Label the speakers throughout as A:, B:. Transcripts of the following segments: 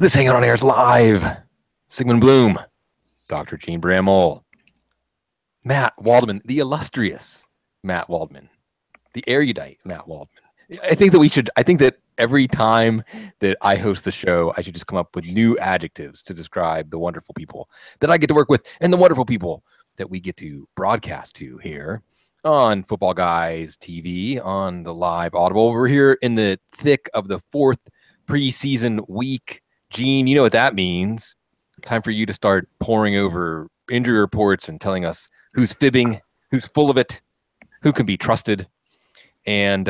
A: This Hang On Air is live. Sigmund Bloom, Dr. Gene Bramall, Matt Waldman, the illustrious Matt Waldman, the erudite Matt Waldman. I think that every time that I host the show, I should just come up with new adjectives to describe the wonderful people that I get to work with and the wonderful people that we get to broadcast to here on Football Guys TV, on the live Audible. We're here in the thick of the fourth preseason week. Gene, you know what that means. Time for you to start pouring over injury reports and telling us who's fibbing, who's full of it, who can be trusted. And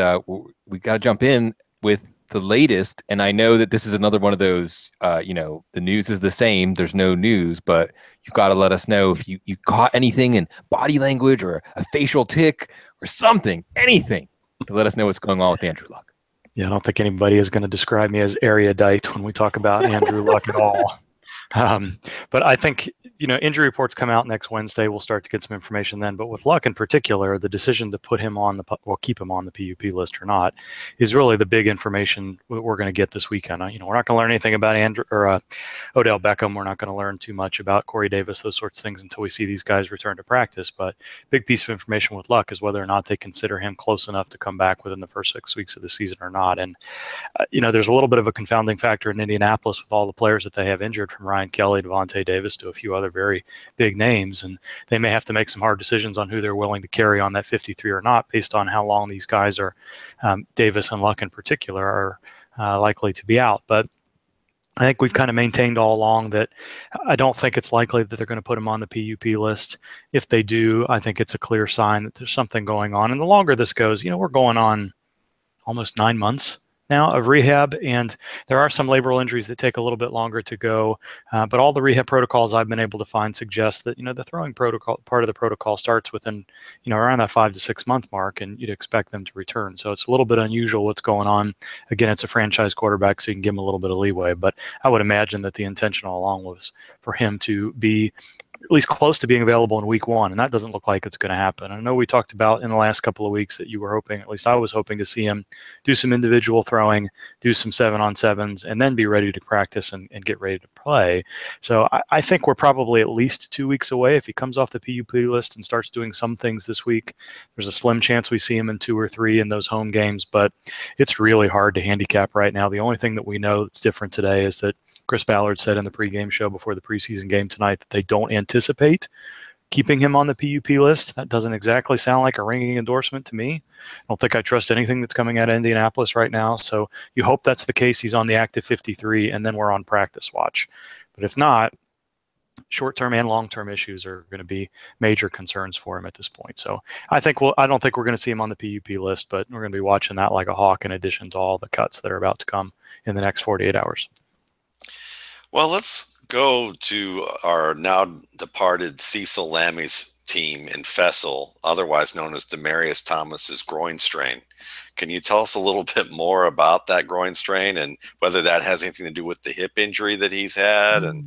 A: we got to jump in with the latest. And I know that this is another one of those, the news is the same. There's no news, but you've got to let us know if you caught anything in body language or a facial tick or something, anything to let us know what's going on with Andrew Luck.
B: Yeah, I don't think anybody is going to describe me as erudite when we talk about Andrew Luck at all. But I think, injury reports come out next Wednesday. We'll start to get some information then. But with Luck in particular, the decision to put him on keep him on the PUP list or not is really the big information we're going to get this weekend. We're not going to learn anything about Odell Beckham. We're not going to learn too much about Corey Davis, those sorts of things until we see these guys return to practice. But big piece of information with Luck is whether or not they consider him close enough to come back within the first 6 weeks of the season or not. And, there's a little bit of a confounding factor in Indianapolis with all the players that they have injured, from Ryan Kelly, Devontae Davis, to a few other very big names, and they may have to make some hard decisions on who they're willing to carry on that 53 or not, based on how long these guys are, Davis and Luck in particular, are likely to be out. But I think we've kind of maintained all along that I don't think it's likely that they're going to put him on the PUP list. If they do, I think it's a clear sign that there's something going on. And the longer this goes, we're going on almost 9 months now of rehab, and there are some labral injuries that take a little bit longer to go, but all the rehab protocols I've been able to find suggest that the throwing protocol, part of the protocol, starts within around that 5 to 6 month mark, and you'd expect them to return. So it's a little bit unusual what's going on. Again, it's a franchise quarterback, so you can give him a little bit of leeway, but I would imagine that the intention all along was for him to be at least close to being available in week 1, and that doesn't look like it's going to happen. I know we talked about in the last couple of weeks that you were hoping, at least I was hoping, to see him do some individual throwing, do some 7-on-7s, and then be ready to practice and get ready to play. So I think we're probably at least 2 weeks away. If he comes off the PUP list and starts doing some things this week, there's a slim chance we see him in 2 or 3 in those home games, but it's really hard to handicap right now. The only thing that we know that's different today is that Chris Ballard said in the pregame show before the preseason game tonight that they don't anticipate keeping him on the PUP list. That doesn't exactly sound like a ringing endorsement to me. I don't think I trust anything that's coming out of Indianapolis right now. So you hope that's the case. He's on the active 53, and then we're on practice watch. But if not, short-term and long-term issues are going to be major concerns for him at this point. So I don't think we're going to see him on the PUP list, but we're going to be watching that like a hawk, in addition to all the cuts that are about to come in the next 48 hours.
C: Well, let's go to our now departed Cecil Lammy's team in Fessel, otherwise known as Demaryius Thomas's groin strain. Can you tell us a little bit more about that groin strain and whether that has anything to do with the hip injury that he's had and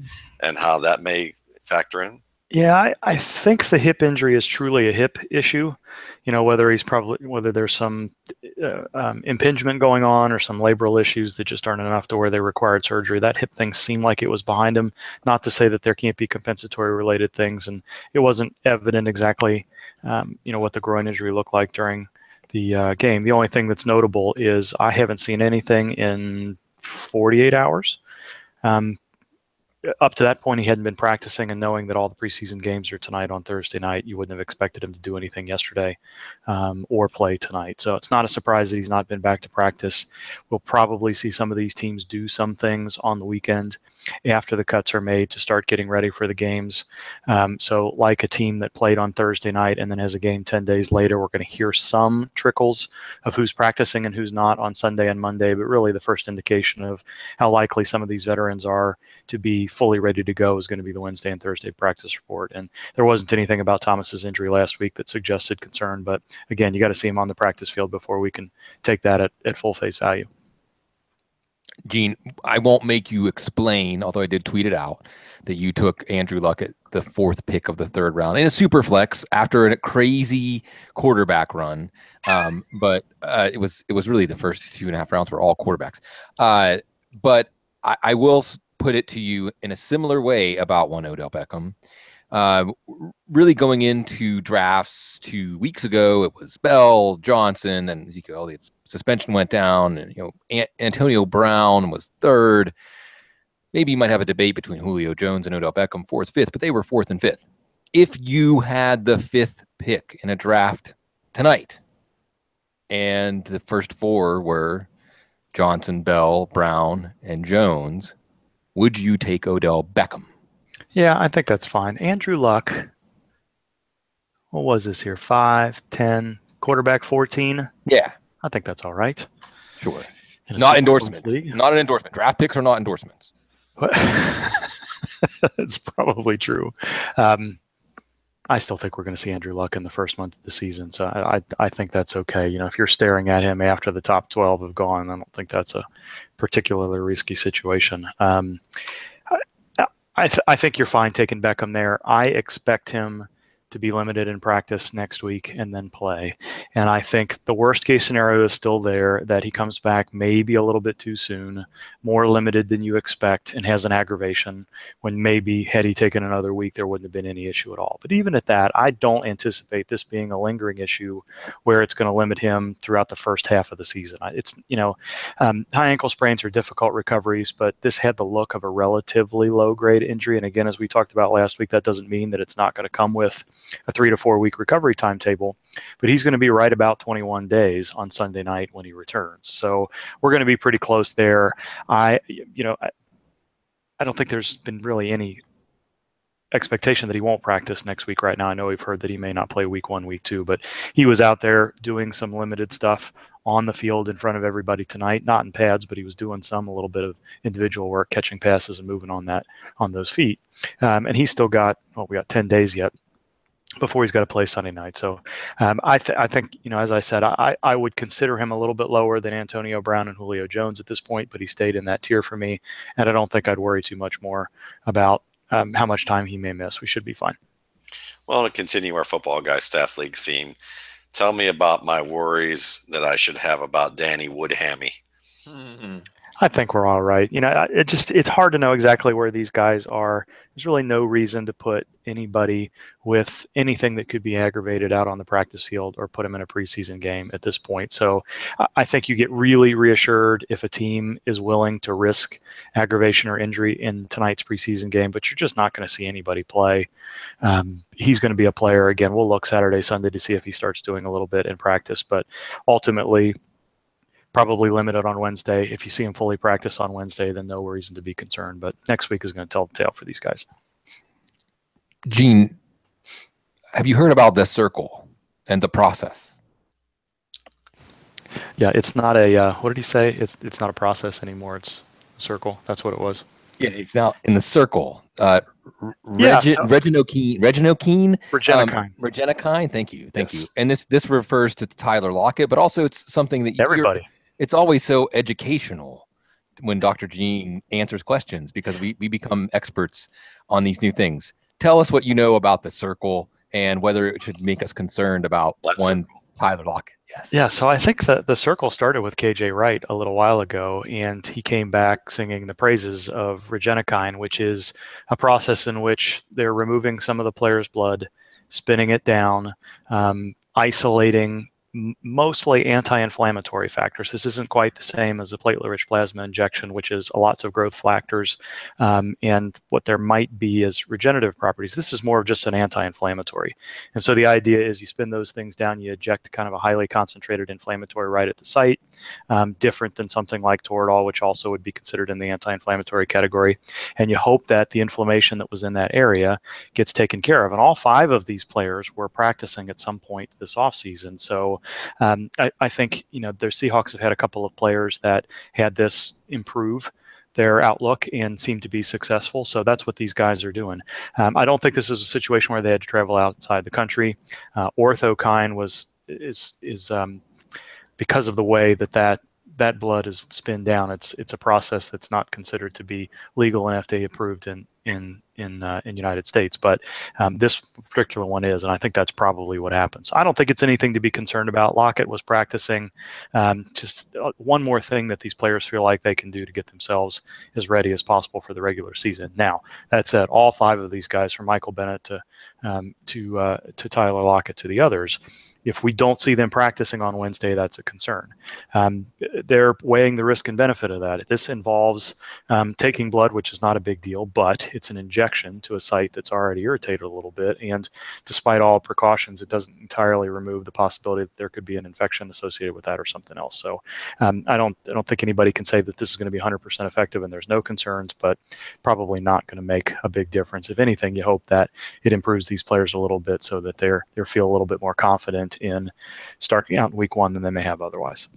C: how that may factor in?
B: Yeah, I think the hip injury is truly a hip issue. Whether there's some impingement going on or some labral issues that just aren't enough to where they required surgery. That hip thing seemed like it was behind him. Not to say that there can't be compensatory related things, and it wasn't evident exactly, what the groin injury looked like during the game. The only thing that's notable is I haven't seen anything in 48 hours. Up to that point, he hadn't been practicing, and knowing that all the preseason games are tonight on Thursday night, you wouldn't have expected him to do anything yesterday or play tonight. So it's not a surprise that he's not been back to practice. We'll probably see some of these teams do some things on the weekend after the cuts are made to start getting ready for the games. So like a team that played on Thursday night and then has a game 10 days later, we're going to hear some trickles of who's practicing and who's not on Sunday and Monday, but really the first indication of how likely some of these veterans are to be fully ready to go is going to be the Wednesday and Thursday practice report. And there wasn't anything about Thomas's injury last week that suggested concern, but again, you got to see him on the practice field before we can take that at full face value.
A: Gene, I won't make you explain, although I did tweet it out, that you took Andrew Luck at the 4th pick of the 3rd round in a super flex after a crazy quarterback run. But it was really the first 2.5 rounds were all quarterbacks. But I will put it to you in a similar way about one Odell Beckham. Really going into drafts 2 weeks ago, it was Bell, Johnson, and Ezekiel Elliott's suspension went down, and Antonio Brown was third. Maybe you might have a debate between Julio Jones and Odell Beckham, fourth, fifth, but they were fourth and fifth. If you had the fifth pick in a draft tonight, and the first four were Johnson, Bell, Brown, and Jones, would you take Odell Beckham?
B: Yeah, I think that's fine. Andrew Luck, what was this here? 5, 10, quarterback 14?
A: Yeah.
B: I think that's all right.
A: Sure. Not endorsements.
B: League.
A: Not an endorsement. Draft picks are not endorsements.
B: It's probably true. I still think we're going to see Andrew Luck in the first month of the season. So I think that's okay. If you're staring at him after the top 12 have gone, I don't think that's a particularly risky situation. I think you're fine taking Beckham there. I expect him to be limited in practice next week and then play. And I think the worst case scenario is still there, that he comes back maybe a little bit too soon, more limited than you expect, and has an aggravation when maybe had he taken another week, there wouldn't have been any issue at all. But even at that, I don't anticipate this being a lingering issue where it's going to limit him throughout the first half of the season. It's, high ankle sprains are difficult recoveries, but this had the look of a relatively low grade injury. And again, as we talked about last week, that doesn't mean that it's not going to come with a 3 to 4 week recovery timetable, but he's going to be right about 21 days on Sunday night when he returns. So we're going to be pretty close there. I don't think there's been really any expectation that he won't practice next week right now. I know we've heard that he may not play week 1, week 2, but he was out there doing some limited stuff on the field in front of everybody tonight, not in pads, but he was doing a little bit of individual work, catching passes and moving on those feet. And he's still got, we got 10 days yet before he's got to play Sunday night. So I think, as I said, I would consider him a little bit lower than Antonio Brown and Julio Jones at this point, but he stayed in that tier for me. And I don't think I'd worry too much more about how much time he may miss. We should be fine.
C: Well, to continue our Football Guy Staff League theme, tell me about my worries that I should have about Danny Woodhammy.
B: Mm-hmm. I think we're all right. It's hard to know exactly where these guys are. There's really no reason to put anybody with anything that could be aggravated out on the practice field or put them in a preseason game at this point. So I think you get really reassured if a team is willing to risk aggravation or injury in tonight's preseason game, but you're just not going to see anybody play. He's going to be a player. Again, we'll look Saturday, Sunday to see if he starts doing a little bit in practice, but ultimately, probably limited on Wednesday. If you see him fully practice on Wednesday, then no reason to be concerned. But next week is going to tell the tale for these guys.
A: Gene, have you heard about this circle and the process?
B: Yeah, it's not a, what did he say? It's not a process anymore. It's a circle. That's what it was.
A: Yeah, it's now in the circle.
B: Reginokine.
A: Reginokine. Thank you. And this refers to Tyler Lockett, but also it's something that
B: everybody.
A: It's always so educational when Dr. Gene answers questions because we become experts on these new things. Tell us what you know about the circle and whether it should make us concerned about Tyler Lockett. Yes.
B: Yeah, so I think the circle started with KJ Wright a little while ago, and he came back singing the praises of Regenokine, which is a process in which they're removing some of the player's blood, spinning it down, isolating mostly anti-inflammatory factors. This isn't quite the same as a platelet-rich plasma injection, which is lots of growth factors, and what there might be is regenerative properties. This is more of just an anti-inflammatory. And so the idea is you spin those things down, you eject kind of a highly concentrated inflammatory right at the site, different than something like Toradol, which also would be considered in the anti-inflammatory category. And you hope that the inflammation that was in that area gets taken care of. And all 5 of these players were practicing at some point this offseason. So I think, their Seahawks have had a couple of players that had this improve their outlook and seem to be successful. So that's what these guys are doing. I don't think this is a situation where they had to travel outside the country. Orthokine is because of the way that blood is spinned down. It's a process that's not considered to be legal and FDA approved in in United States, but this particular one is, and I think that's probably what happens. I don't think it's anything to be concerned about. Lockett was practicing. Just one more thing that these players feel like they can do to get themselves as ready as possible for the regular season. Now, that said, all 5 of these guys, from Michael Bennett to Tyler Lockett to the others, if we don't see them practicing on Wednesday, that's a concern. They're weighing the risk and benefit of that. This involves taking blood, which is not a big deal, but it's an injection to a site that's already irritated a little bit. And despite all precautions, it doesn't entirely remove the possibility that there could be an infection associated with that or something else. So I don't think anybody can say that this is going to be 100% effective and there's no concerns, but probably not going to make a big difference. If anything, you hope that it improves these players a little bit so that they feel a little bit more confident in starting out in week 1 than they may have otherwise.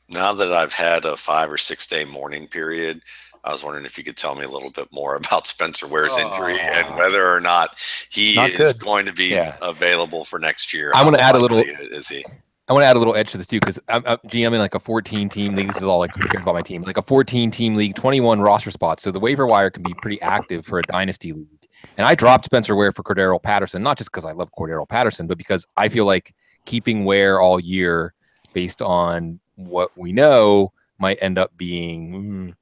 C: Now that I've had a 5 or 6 day mourning period, I was wondering if you could tell me a little bit more about Spencer Ware's injury and whether or not he is going to be available for next year.
A: I want to add a little.
C: Is he?
A: I want to add a little edge to this too, because I'm in like a 14-team league. This is all like who cares about my team. Like a 14-team league, 21 roster spots. So the waiver wire can be pretty active for a dynasty league. And I dropped Spencer Ware for Cordero Patterson, not just because I love Cordero Patterson, but because I feel like keeping Ware all year based on what we know might end up being,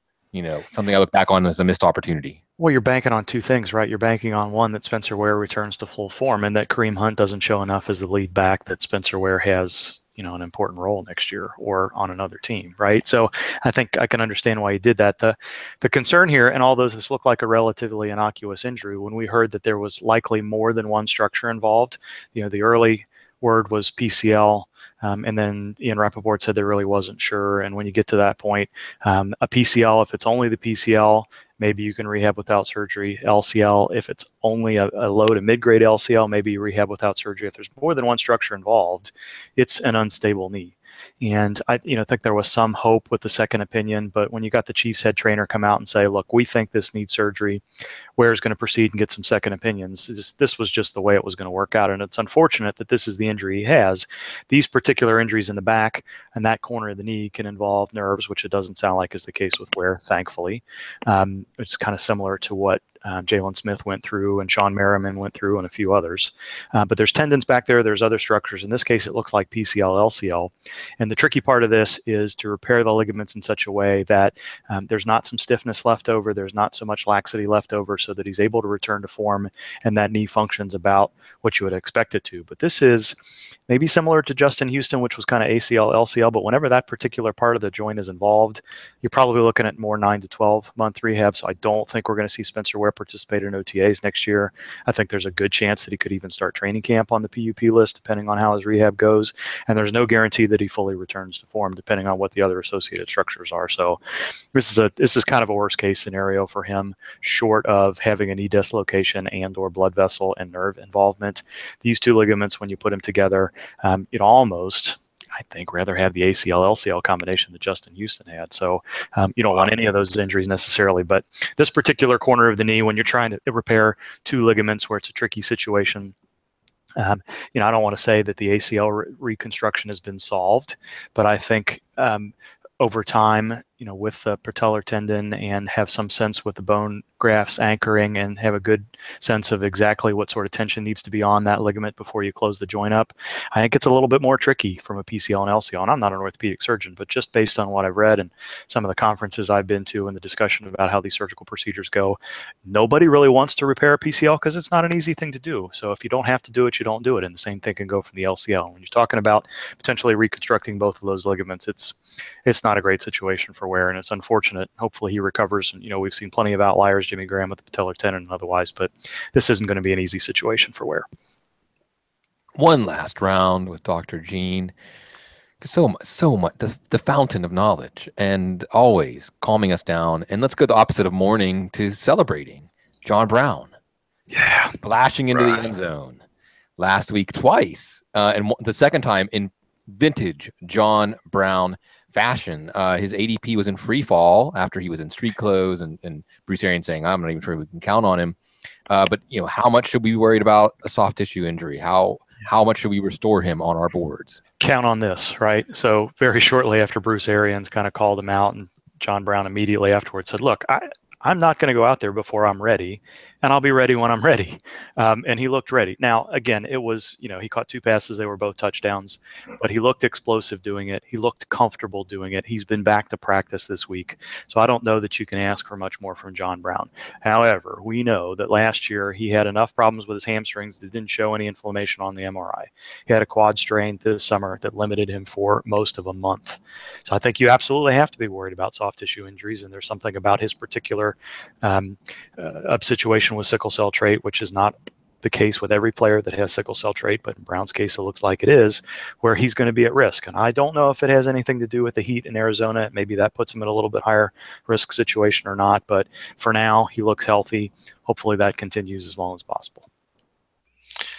A: something I look back on as a missed opportunity.
B: Well, you're banking on 2 things, right? You're banking on, one, that Spencer Ware returns to full form, and that Kareem Hunt doesn't show enough as the lead back that Spencer Ware has, an important role next year or on another team, right? So I think I can understand why he did that. The concern here, and although this looked like a relatively innocuous injury, when we heard that there was likely more than one structure involved, the early word was PCL. And then Ian Rappaport said there really wasn't sure. And when you get to that point, a PCL, if it's only the PCL, maybe you can rehab without surgery. LCL, if it's only a low to mid-grade LCL, maybe you rehab without surgery. If there's more than one structure involved, it's an unstable knee. And I think there was some hope with the second opinion, but when you got the Chiefs head trainer come out and say, look, we think this needs surgery, Ware's going to proceed and get some second opinions. This was just the way it was going to work out. And it's unfortunate that this is the injury he has. These particular injuries in the back and that corner of the knee can involve nerves, which it doesn't sound like is the case with Ware, thankfully. It's kind of similar to what Jalen Smith went through and Sean Merriman went through and a few others. But there's tendons back there. There's other structures. In this case, it looks like PCL, LCL. And the tricky part of this is to repair the ligaments in such a way that there's not some stiffness left over. There's not so much laxity left over so that he's able to return to form and that knee functions about what you would expect it to. But this is maybe similar to Justin Houston, which was kind of ACL, LCL. But whenever that particular part of the joint is involved, you're probably looking at more 9 to 12 month rehab. So I don't think we're going to see Spencer Ware participate in OTAs next year. I think there's a good chance that he could even start training camp on the PUP list, depending on how his rehab goes. And there's no guarantee that he fully returns to form, depending on what the other associated structures are. So this is kind of a worst case scenario for him, short of having a knee dislocation and or blood vessel and nerve involvement. These 2 ligaments, when you put them together, it almost, I think, rather have the ACL-LCL combination that Justin Houston had. So you don't want any of those injuries necessarily. But this particular corner of the knee, when you're trying to repair 2 ligaments where it's a tricky situation, I don't want to say that the ACL reconstruction has been solved, but I think over time, with the patellar tendon and have some sense with the bone grafts anchoring and have a good sense of exactly what sort of tension needs to be on that ligament before you close the joint up. I think it's a little bit more tricky from a PCL and LCL. And I'm not an orthopedic surgeon, but just based on what I've read and some of the conferences I've been to and the discussion about how these surgical procedures go, nobody really wants to repair a PCL because it's not an easy thing to do. So if you don't have to do it, you don't do it. And the same thing can go for the LCL. When you're talking about potentially reconstructing both of those ligaments, it's not a great situation for Ware, and it's unfortunate. Hopefully he recovers. And, we've seen plenty of outliers, Jimmy Graham with the patellar tendon and otherwise, but this isn't going to be an easy situation for Ware.
A: One last round with Dr. Gene. So much, the fountain of knowledge, and always calming us down. And let's go the opposite of mourning to celebrating. John Brown.
B: Yeah.
A: Splashing into the end zone last week twice. And the second time in vintage John Brown fashion. His ADP was in free fall after he was in street clothes, and Bruce Arians saying, I'm not even sure we can count on him. But how much should we be worried about a soft tissue injury? How much should we restore him on our boards?
B: Count on this, right? So very shortly after Bruce Arians kind of called him out, and John Brown immediately afterwards said, look, I'm not going to go out there before I'm ready, and I'll be ready when I'm ready. And he looked ready. Now, again, it was, he caught 2 passes. They were both touchdowns, but he looked explosive doing it. He looked comfortable doing it. He's been back to practice this week. So I don't know that you can ask for much more from John Brown. However, we know that last year he had enough problems with his hamstrings that didn't show any inflammation on the MRI. He had a quad strain this summer that limited him for most of a month. So I think you absolutely have to be worried about soft tissue injuries, and there's something about his particular situation with sickle cell trait, which is not the case with every player that has sickle cell trait, but in Brown's case, it looks like it is, where he's going to be at risk. And I don't know if it has anything to do with the heat in Arizona. Maybe that puts him in a little bit higher risk situation or not. But for now, he looks healthy. Hopefully that continues as long as possible.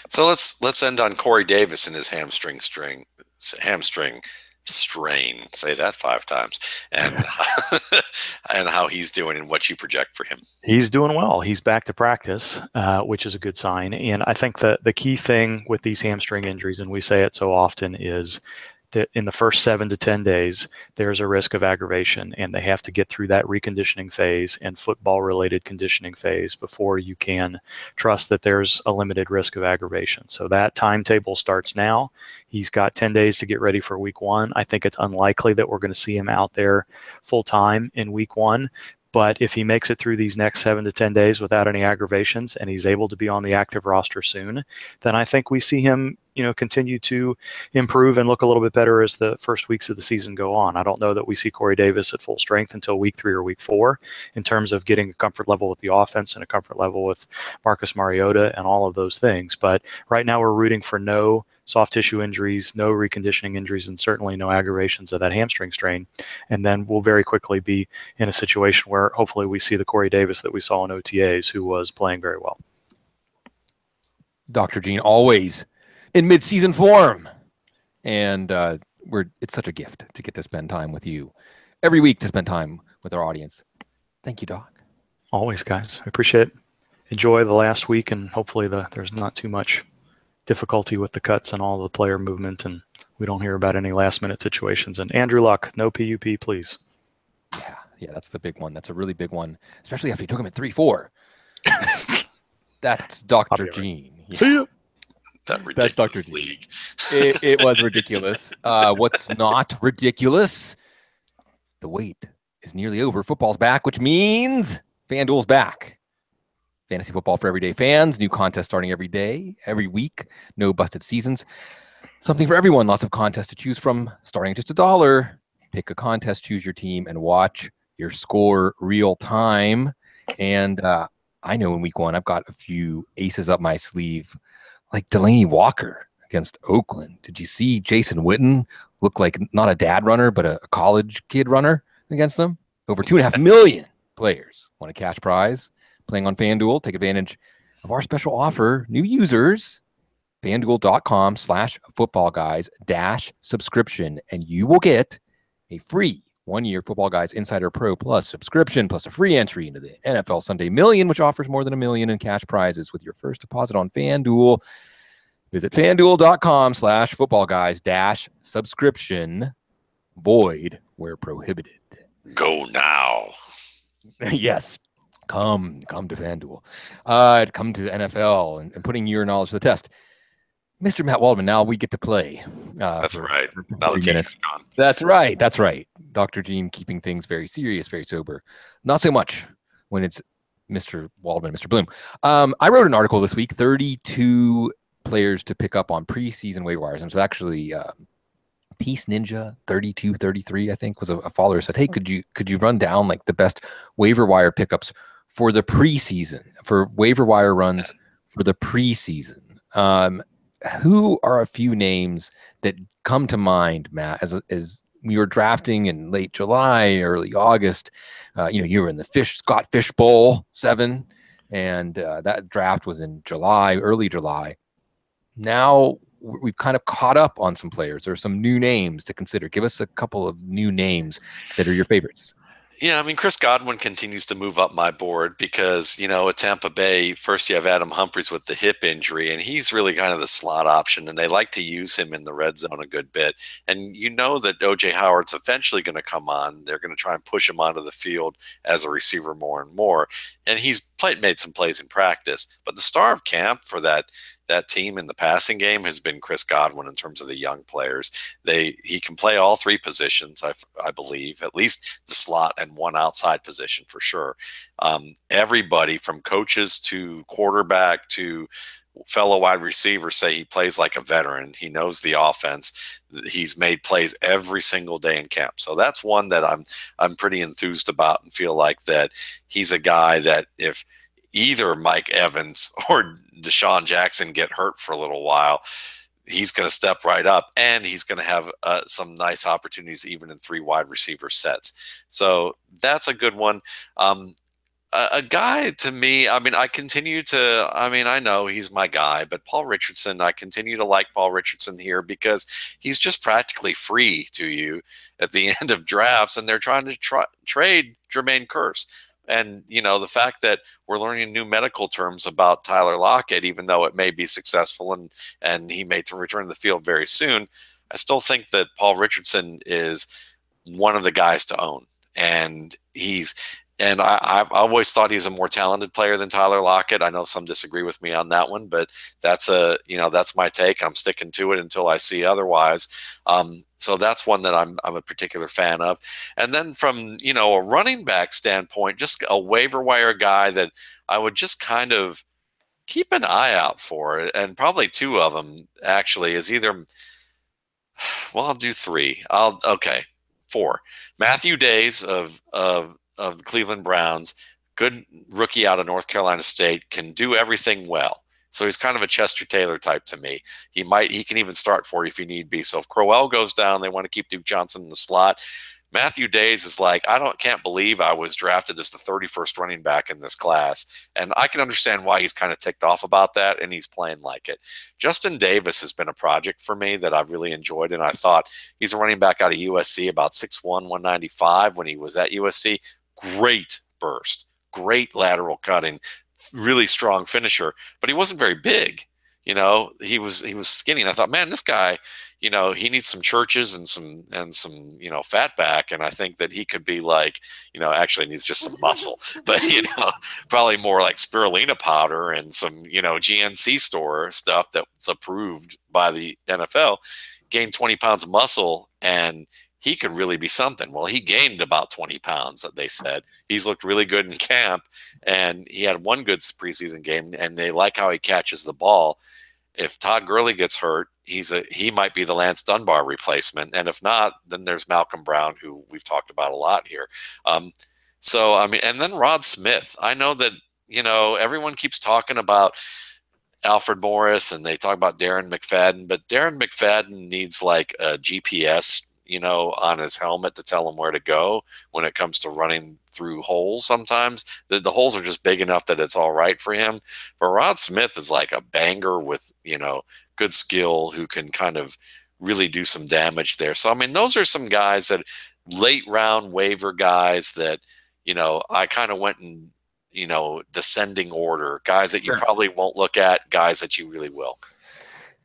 C: So let's end on Corey Davis and his hamstring strain. Say that 5 times, and and how he's doing and what you project for him.
B: He's doing well. He's back to practice, which is a good sign. And I think that the key thing with these hamstring injuries, and we say it so often, is that in the first 7 to 10 days, there's a risk of aggravation, and they have to get through that reconditioning phase and football-related conditioning phase before you can trust that there's a limited risk of aggravation. So that timetable starts now. He's got 10 days to get ready for week 1. I think it's unlikely that we're going to see him out there full-time in week 1. But if he makes it through these next 7 to 10 days without any aggravations and he's able to be on the active roster soon, then I think we see him, continue to improve and look a little bit better as the first weeks of the season go on. I don't know that we see Corey Davis at full strength until week 3 or week 4 in terms of getting a comfort level with the offense and a comfort level with Marcus Mariota and all of those things. But right now we're rooting for no soft tissue injuries, no reconditioning injuries, and certainly no aggravations of that hamstring strain. And then we'll very quickly be in a situation where hopefully we see the Corey Davis that we saw in OTAs, who was playing very well.
A: Dr. Gene, always in mid-season form. And it's such a gift to get to spend time with you every week, to spend time with our audience. Thank you, Doc.
B: Always, guys. I appreciate it. Enjoy the last week, and hopefully there's not too much difficulty with the cuts and all the player movement, and we don't hear about any last-minute situations. And Andrew Luck, no PUP, please.
A: Yeah, that's the big one. That's a really big one, especially after you took him at 3-4. That's Dr. Gene.
B: Yeah. See you.
C: That's Dr. League.
A: It was ridiculous. What's not ridiculous? The wait is nearly over. Football's back, which means FanDuel's back. Fantasy football for everyday fans. New contests starting every day, every week. No busted seasons. Something for everyone. Lots of contests to choose from, starting at just $1. Pick a contest, choose your team, and watch your score real time. And I know in week 1, I've got a few aces up my sleeve, like Delaney Walker against Oakland. Did you see Jason Witten look like not a dad runner, but a college kid runner against them? Over 2.5 million players won a cash prize playing on FanDuel. Take advantage of our special offer. New users, FanDuel.com/footballguys-subscription, and you will get a free 1-year Football Guys Insider Pro Plus subscription, plus a free entry into the NFL Sunday Million, which offers more than $1 million in cash prizes with your first deposit on FanDuel. Visit FanDuel.com/footballguys-subscription. Void where prohibited.
C: Go now.
A: Yes. Come to FanDuel. Come to the NFL and putting your knowledge to the test. Mr. Matt Waldman, now we get to play.
C: That's right. Now the team's gone.
A: That's right. Dr. Gene keeping things very serious, very sober. Not so much when it's Mr. Waldman, Mr. Bloom. I wrote an article this week, 32 players to pick up on preseason waiver wires. And it was actually Peace Ninja 3233, I think, was a follower who said, hey, could you run down like the best waiver wire pickups for the preseason, for waiver wire runs for the preseason? Who are a few names that come to mind, Matt, as we were drafting in late July, early August? You were in the Scott Fish Bowl 7, and that draft was in July, early July. Now we've kind of caught up on some players. There are some new names to consider. Give us a couple of new names that are your favorites.
C: Yeah, I mean, Chris Godwin continues to move up my board because, at Tampa Bay, first you have Adam Humphries with the hip injury, and he's really kind of the slot option, and they like to use him in the red zone a good bit. And you know that O.J. Howard's eventually going to come on. They're going to try and push him onto the field as a receiver more and more. And he's made some plays in practice. But the star of camp for that team in the passing game has been Chris Godwin in terms of the young players. He can play all three positions, I believe, at least the slot and one outside position for sure. Everybody from coaches to quarterback to fellow wide receivers say he plays like a veteran. He knows the offense. He's made plays every single day in camp. So that's one that I'm pretty enthused about and feel like that he's a guy that if either Mike Evans or Deshaun Jackson get hurt for a little while, he's going to step right up, and he's going to have some nice opportunities even in 3 wide receiver sets. So that's a good one. A guy to me, I mean, I know he's my guy, but Paul Richardson, I continue to like Paul Richardson here because he's just practically free to you at the end of drafts, and they're trying to trade Jermaine Kearse. And, the fact that we're learning new medical terms about Tyler Lockett, even though it may be successful and he may return to the field very soon, I still think that Paul Richardson is one of the guys to own. And I've always thought he's a more talented player than Tyler Lockett. I know some disagree with me on that one, but that's my take. I'm sticking to it until I see otherwise. So that's one that I'm a particular fan of. And then from, a running back standpoint, just a waiver wire guy that I would just kind of keep an eye out for, and probably 2 of them actually is either, well, I'll do 3. 4. Matthew Days of the Cleveland Browns, good rookie out of North Carolina State, can do everything well. So he's kind of a Chester Taylor type to me. He can even start for you if you need be. So if Crowell goes down, they want to keep Duke Johnson in the slot. Matthew Days is like, can't believe I was drafted as the 31st running back in this class. And I can understand why he's kind of ticked off about that, and he's playing like it. Justin Davis has been a project for me that I've really enjoyed, and I thought he's a running back out of USC, about 6'1", 195 when he was at USC. Great burst, great lateral cutting, really strong finisher, but he wasn't very big. He was skinny, and I thought, man, this guy, he needs some churches and some fat back, and I think that he could be like, actually needs just some muscle, but probably more like spirulina powder and some GNC store stuff that's approved by the NFL. Gained 20 pounds of muscle, and he could really be something. Well, he gained about 20 pounds, they said. He's looked really good in camp, and he had one good preseason game, and they like how he catches the ball. If Todd Gurley gets hurt, he might be the Lance Dunbar replacement, and if not, then there's Malcolm Brown, who we've talked about a lot here. So, I mean, and then Rod Smith. I know that, everyone keeps talking about Alfred Morris, and they talk about Darren McFadden, but Darren McFadden needs like a GPS on his helmet to tell him where to go when it comes to running through holes. Sometimes the holes are just big enough that it's all right for him. But Rod Smith is like a banger with, good skill who can kind of really do some damage there. So, I mean, those are some guys that late round waiver guys that, I kind of went in, descending order, guys that you probably won't look at, guys that you really will.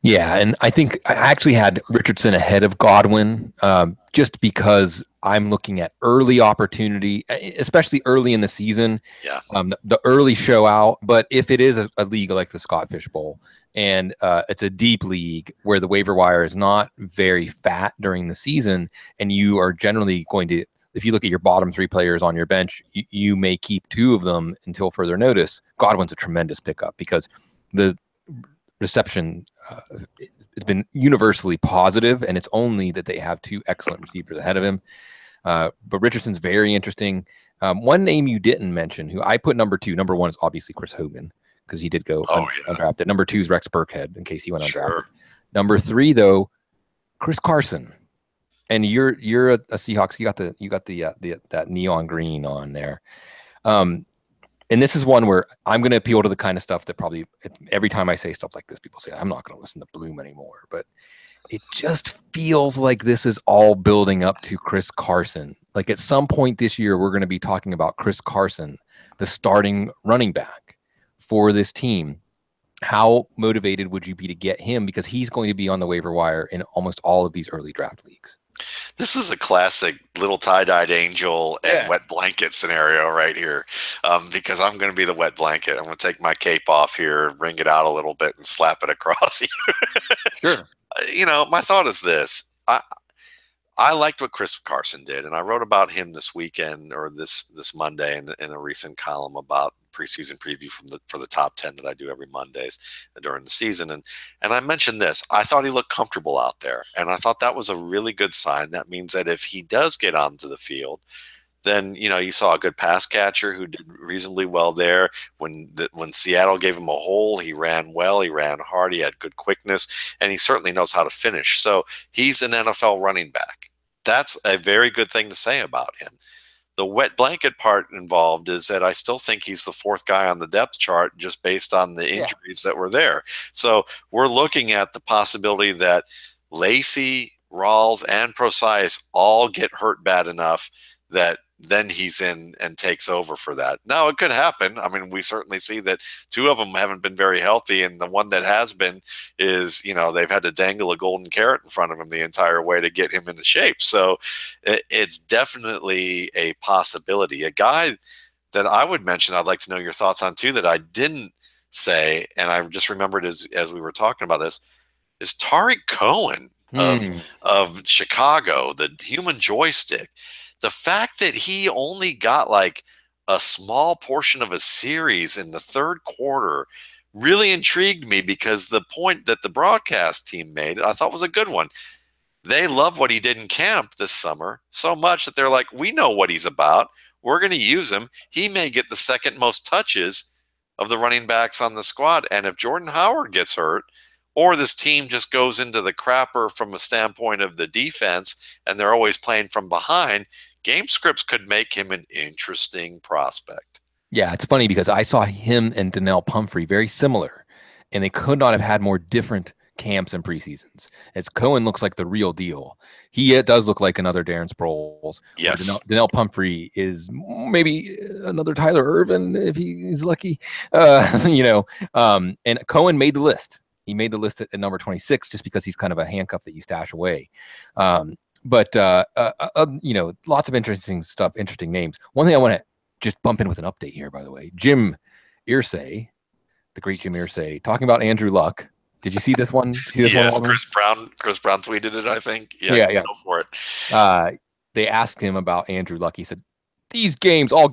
A: Yeah, and I think I actually had Richardson ahead of Godwin just because I'm looking at early opportunity, especially early in the season.
C: Yeah.
A: The early show out. But if it is a league like the Scott Fish Bowl, and it's a deep league where the waiver wire is not very fat during the season, and you are generally going to, if you look at your bottom 3 players on your bench, you may keep 2 of them until further notice. Godwin's a tremendous pickup because the reception it's been universally positive, and it's only that they have 2 excellent receivers ahead of him. But Richardson's very interesting. One name you didn't mention, who I put number 2. Number 1 is obviously Chris Hogan because he did go undrafted. Number 2 is Rex Burkhead in case he went undrafted. Sure. Number 3 though, Chris Carson. And you're a Seahawks. You got the that neon green on there. And this is one where I'm going to appeal to the kind of stuff that probably every time I say stuff like this, people say, I'm not going to listen to Bloom anymore. But it just feels like this is all building up to Chris Carson. Like at some point this year, we're going to be talking about Chris Carson, the starting running back for this team. How motivated would you be to get him? Because he's going to be on the waiver wire in almost all of these early draft leagues.
C: This is a classic little tie-dyed angel and wet blanket scenario right here, because I'm going to be the wet blanket. I'm going to take my cape off here, wring it out a little bit, and slap it across you.
A: Sure.
C: My thought is this. I liked what Chris Carson did, and I wrote about him this weekend or this Monday in a recent column about preseason preview for the top 10 that I do every Mondays during the season. And I mentioned this. I thought he looked comfortable out there, and I thought that was a really good sign. That means that if he does get onto the field, then you saw a good pass catcher who did reasonably well there. When Seattle gave him a hole, he ran well, he ran hard, he had good quickness, and he certainly knows how to finish. So he's an NFL running back. That's a very good thing to say about him. The wet blanket part involved is that I still think he's the fourth guy on the depth chart just based on the injuries that were there. So we're looking at the possibility that Lacey, Rawls, and Procise all get hurt bad enough that then he's in and takes over for that. Now, it could happen. I mean, we certainly see that two of them haven't been very healthy, and the one that has been is, they've had to dangle a golden carrot in front of him the entire way to get him into shape. So it's definitely a possibility. A guy that I would mention, I'd like to know your thoughts on too, that I didn't say, and I just remembered as we were talking about this, is Tariq Cohen of Chicago, the human joystick. The fact that he only got like a small portion of a series in the third quarter really intrigued me, because the point that the broadcast team made, I thought was a good one. They love what he did in camp this summer so much that they're like, we know what he's about. We're going to use him. He may get the second most touches of the running backs on the squad. And if Jordan Howard gets hurt, or this team just goes into the crapper from a standpoint of the defense, and they're always playing from behind, game scripts could make him an interesting prospect.
A: Yeah, it's funny because I saw him and Donnell Pumphrey very similar, and they could not have had more different camps and preseasons. As Cohen looks like the real deal. He does look like another Darren Sproles.
C: Yes.
A: Donnell Pumphrey is maybe another Tyler Ervin if he's lucky. And Cohen made the list. He made the list at number 26 just because he's kind of a handcuff that you stash away. But lots of interesting stuff, interesting names. One thing I want to just bump in with an update here, by the way. Jim Irsay, the great Jim Irsay, talking about Andrew Luck. Did you see this one?
C: Yes, Chris Brown tweeted it, I think. Yeah. Go for it.
A: They asked him about Andrew Luck. He said, these games, all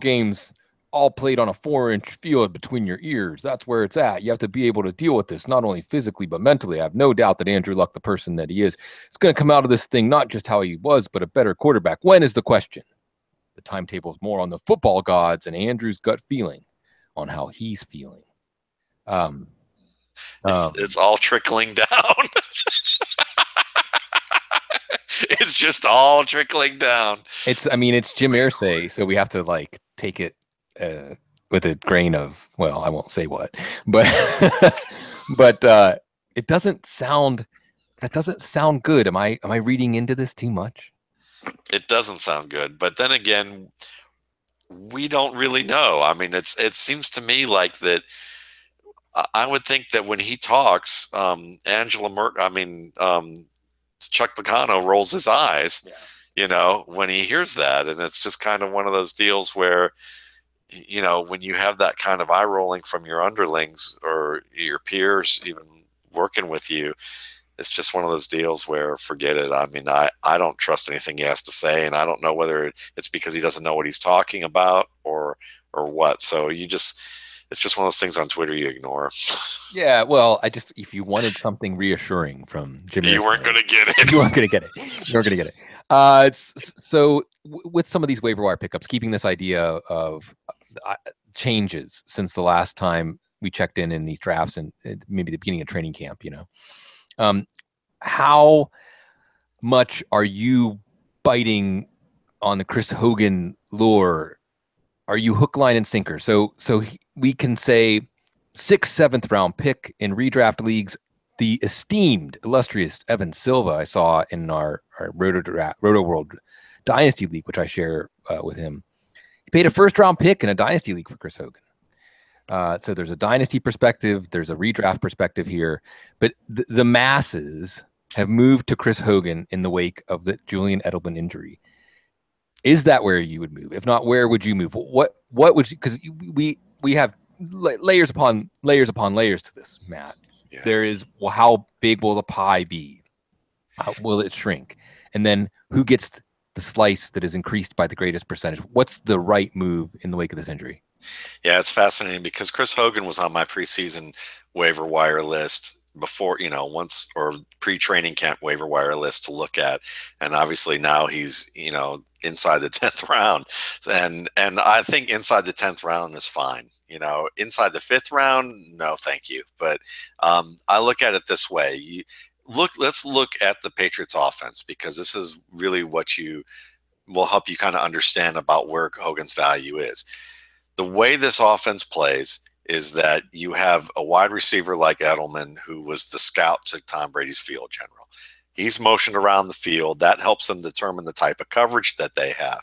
A: played on a 4-inch field between your ears. That's where it's at. You have to be able to deal with this, not only physically, but mentally. I have no doubt that Andrew Luck, the person that he is going to come out of this thing, not just how he was, but a better quarterback. When is the question? The timetable is more on the football gods and Andrew's gut feeling on how he's feeling.
C: It's all trickling down. It's just all trickling down.
A: It's Jim Irsay, so we have to take it with a grain of, well, I won't say what, but it doesn't sound good. Am I reading into this too much?
C: It doesn't sound good, but then again, we don't really know. I mean, it seems to me like that. I would think that when he talks, Chuck Pagano rolls his eyes, when he hears that, and it's just kind of one of those deals where, when you have that kind of eye rolling from your underlings or your peers even working with you, it's just one of those deals where forget it. I mean, I don't trust anything he has to say, and I don't know whether it's because he doesn't know what he's talking about or what. So it's just one of those things on Twitter you ignore.
A: Yeah, well, if you wanted something reassuring from Jimmy,
C: you weren't going to get it.
A: You weren't going to get it. You weren't going to get it. So with some of these waiver wire pickups, keeping this idea of changes since the last time we checked in these drafts and maybe the beginning of training camp, how much are you biting on the Chris Hogan lure? Are you hook, line, and sinker? So we can say 6th, 7th round pick in redraft leagues the esteemed, illustrious Evan Silva I saw in our Roto World Dynasty League, which I share with him. He paid a first-round pick in a Dynasty League for Chris Hogan. So there's a dynasty perspective, there's a redraft perspective here, but the masses have moved to Chris Hogan in the wake of the Julian Edelman injury. Is that where you would move? If not, where would you move? What would you? Because we have layers upon layers to this, Matt. Yeah. There is, well, how big will the pie be? How will it shrink? And then who gets the slice that is increased by the greatest percentage? What's the right move in the wake of this injury?
C: Yeah, it's fascinating because Chris Hogan was on my preseason waiver wire list before, once, or pre-training camp waiver wire list to look at. And obviously now he's, inside the 10th round. And I think inside the 10th round is fine. Inside the 5th round, no, thank you. But I look at it this way. Let's look at the Patriots offense, because this is really what will help you kind of understand about where Hogan's value is. The way this offense plays is that you have a wide receiver like Edelman, who was the scout to Tom Brady's field general. He's motioned around the field. That helps them determine the type of coverage that they have.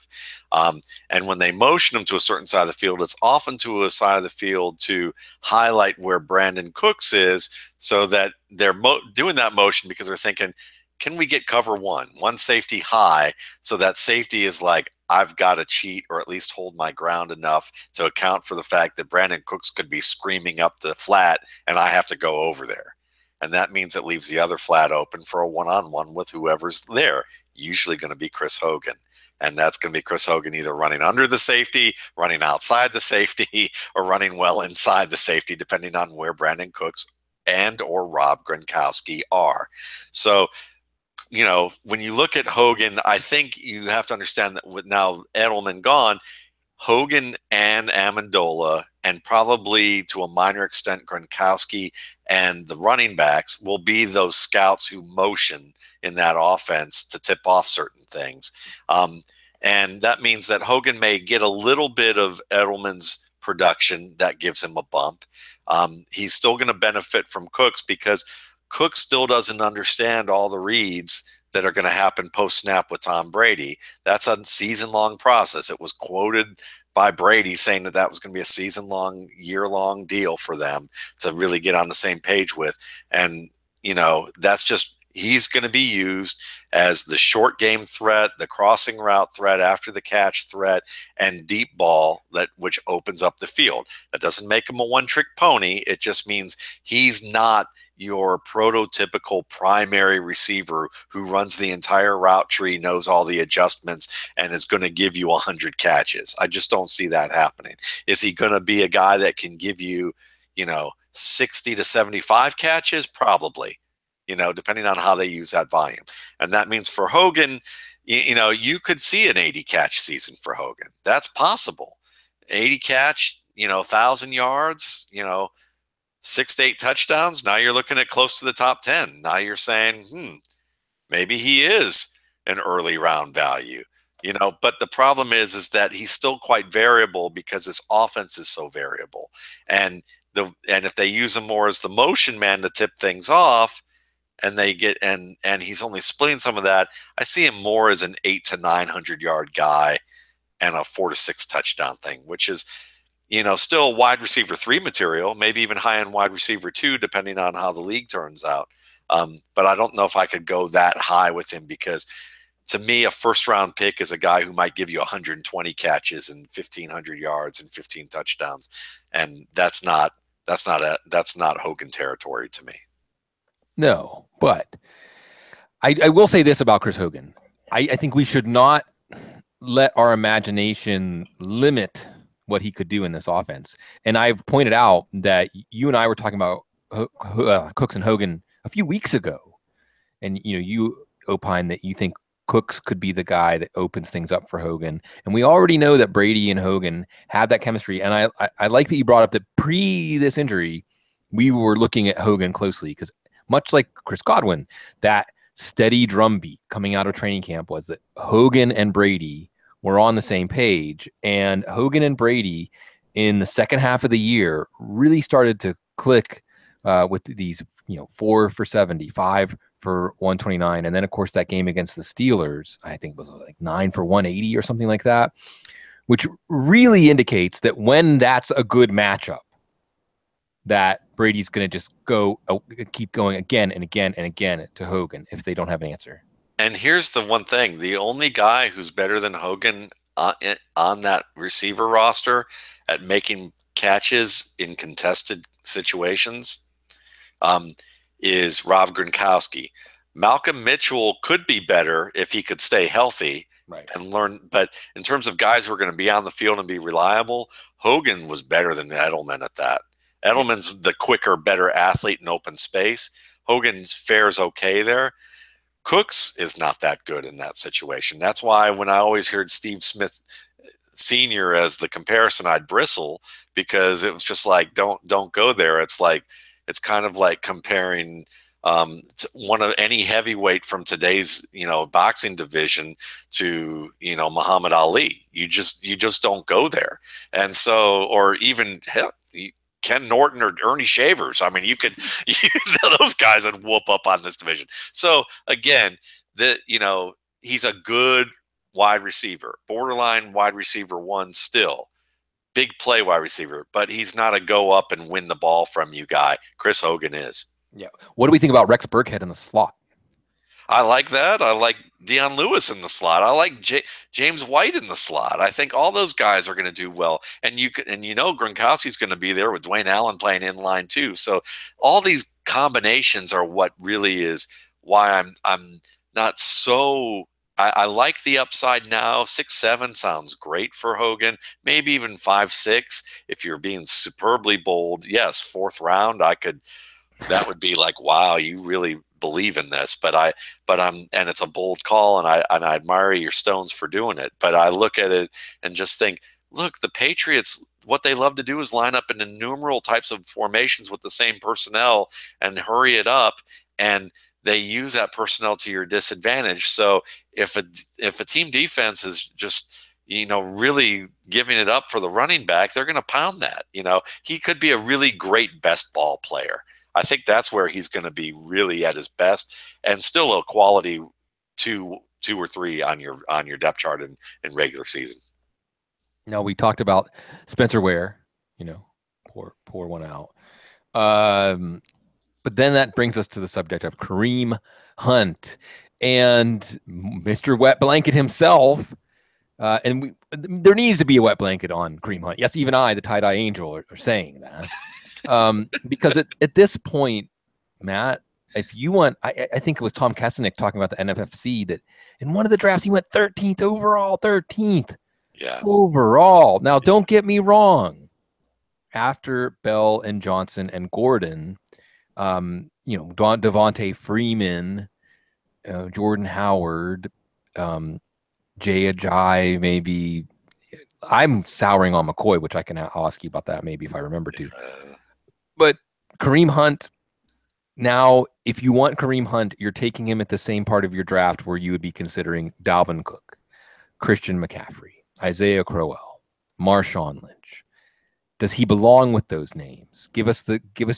C: And when they motion them to a certain side of the field, it's often to a side of the field to highlight where Brandon Cooks is, so that they're doing that motion because they're thinking, can we get cover one safety high, so that safety is like, I've got to cheat or at least hold my ground enough to account for the fact that Brandon Cooks could be screaming up the flat and I have to go over there. And that means it leaves the other flat open for a one-on-one with whoever's there, usually going to be Chris Hogan. And that's going to be Chris Hogan either running under the safety, running outside the safety, or running well inside the safety, depending on where Brandon Cooks and or Rob Gronkowski are. So, when you look at Hogan, I think you have to understand that with now Edelman gone, Hogan and Amendola, and probably to a minor extent Gronkowski and the running backs, will be those scouts who motion in that offense to tip off certain things. And that means that Hogan may get a little bit of Edelman's production that gives him a bump. He's still going to benefit from Cooks, because Cook still doesn't understand all the reads that are going to happen post-snap with Tom Brady. That's a season-long process. It was quoted by Brady saying that was going to be a season-long, year-long deal for them to really get on the same page with. And, that's just, he's going to be used as the short game threat, the crossing route threat, after the catch threat, and deep ball which opens up the field. That doesn't make him a one-trick pony. It just means he's not your prototypical primary receiver who runs the entire route tree, knows all the adjustments, and is going to give you 100 catches. I just don't see that happening. Is he going to be a guy that can give you, 60 to 75 catches? Probably, depending on how they use that volume. And that means for Hogan, you could see an 80 catch season for Hogan. That's possible. 80 catch, 1,000 yards, 6 to 8 touchdowns. Now you're looking at close to the top 10. Now you're saying, maybe he is an early round value, but the problem is that he's still quite variable because his offense is so variable. And if they use him more as the motion man to tip things off, and they get, and he's only splitting some of that, I see him more as an 800 to 900 yard guy and a 4 to 6 touchdown thing, which is, still wide receiver 3 material, maybe even high end wide receiver 2, depending on how the league turns out. But I don't know if I could go that high with him, because to me, a first round pick is a guy who might give you 120 catches and 1,500 yards and 15 touchdowns. And that's not Hogan territory to me.
A: No, but I will say this about Chris Hogan. I think we should not let our imagination limit what he could do in this offense. And I've pointed out that you and I were talking about Cooks and Hogan a few weeks ago. And, you opine that you think Cooks could be the guy that opens things up for Hogan. And we already know that Brady and Hogan had that chemistry. And I like that you brought up that pre this injury, we were looking at Hogan closely, because much like Chris Godwin, that steady drumbeat coming out of training camp was that Hogan and Brady were on the same page. And Hogan and Brady in the second half of the year really started to click with these, 4 for 75 for 129. And then, of course, that game against the Steelers, I think was like 9 for 180 or something like that, which really indicates that when that's a good matchup, that Brady's going to just keep going again and again and again to Hogan if they don't have an answer.
C: And here's the one thing. The only guy who's better than Hogan on that receiver roster at making catches in contested situations is Rob Gronkowski. Malcolm Mitchell could be better if he could stay healthy and learn. But in terms of guys who are going to be on the field and be reliable, Hogan was better than Edelman at that. Edelman's the quicker, better athlete in open space. Hogan's fares okay there. Cooks is not that good in that situation. That's why when I always heard Steve Smith Sr. as the comparison, I'd bristle, because it was just like, don't go there. It's kind of like comparing one of any heavyweight from today's boxing division to Muhammad Ali. You just don't go there. And so, or even hell, Ken Norton or Ernie Shavers. I mean, those guys would whoop up on this division. So again, he's a good wide receiver, borderline wide receiver one still. Big play wide receiver, but he's not a go up and win the ball from you guy. Chris Hogan is.
A: Yeah. What do we think about Rex Burkhead in the slot?
C: I like that. I like Deion Lewis in the slot. I like James White in the slot. I think all those guys are going to do well. And Gronkowski's going to be there with Dwayne Allen playing in line too. So all these combinations are what really is why I'm not so. I like the upside now. 6'7" sounds great for Hogan. Maybe even 5'6" if you're being superbly bold. Yes, 4th round. That would be like, wow, you really believe in this. And it's a bold call, and I admire your Stones for doing it. But I look at it and just think, look, the Patriots, what they love to do is line up in innumerable types of formations with the same personnel and hurry it up, and they use that personnel to your disadvantage. So if a team defense is just really giving it up for the running back, they're going to pound that. He could be a really great best ball player. I think that's where he's going to be really at his best, and still a quality two or three on your depth chart in regular season.
A: Now, we talked about Spencer Ware, pour one out. But then that brings us to the subject of Kareem Hunt and Mr. Wet Blanket himself. And there needs to be a wet blanket on Kareem Hunt. Yes, even I, the tie-dye angel, are saying that. Because at this point, Matt, if you want, I think it was Tom Kaepernick talking about the NFFC that in one of the drafts he went 13th overall, 13th overall. Now, don't get me wrong. After Bell and Johnson and Gordon, Devontae Freeman, Jordan Howard, Jay Ajayi, maybe. I'm souring on McCoy, which I'll ask you about that maybe if I remember to. But Kareem Hunt, now, if you want Kareem Hunt, you're taking him at the same part of your draft where you would be considering Dalvin Cook, Christian McCaffrey, Isaiah Crowell, Marshawn Lynch. Does he belong with those names? Give us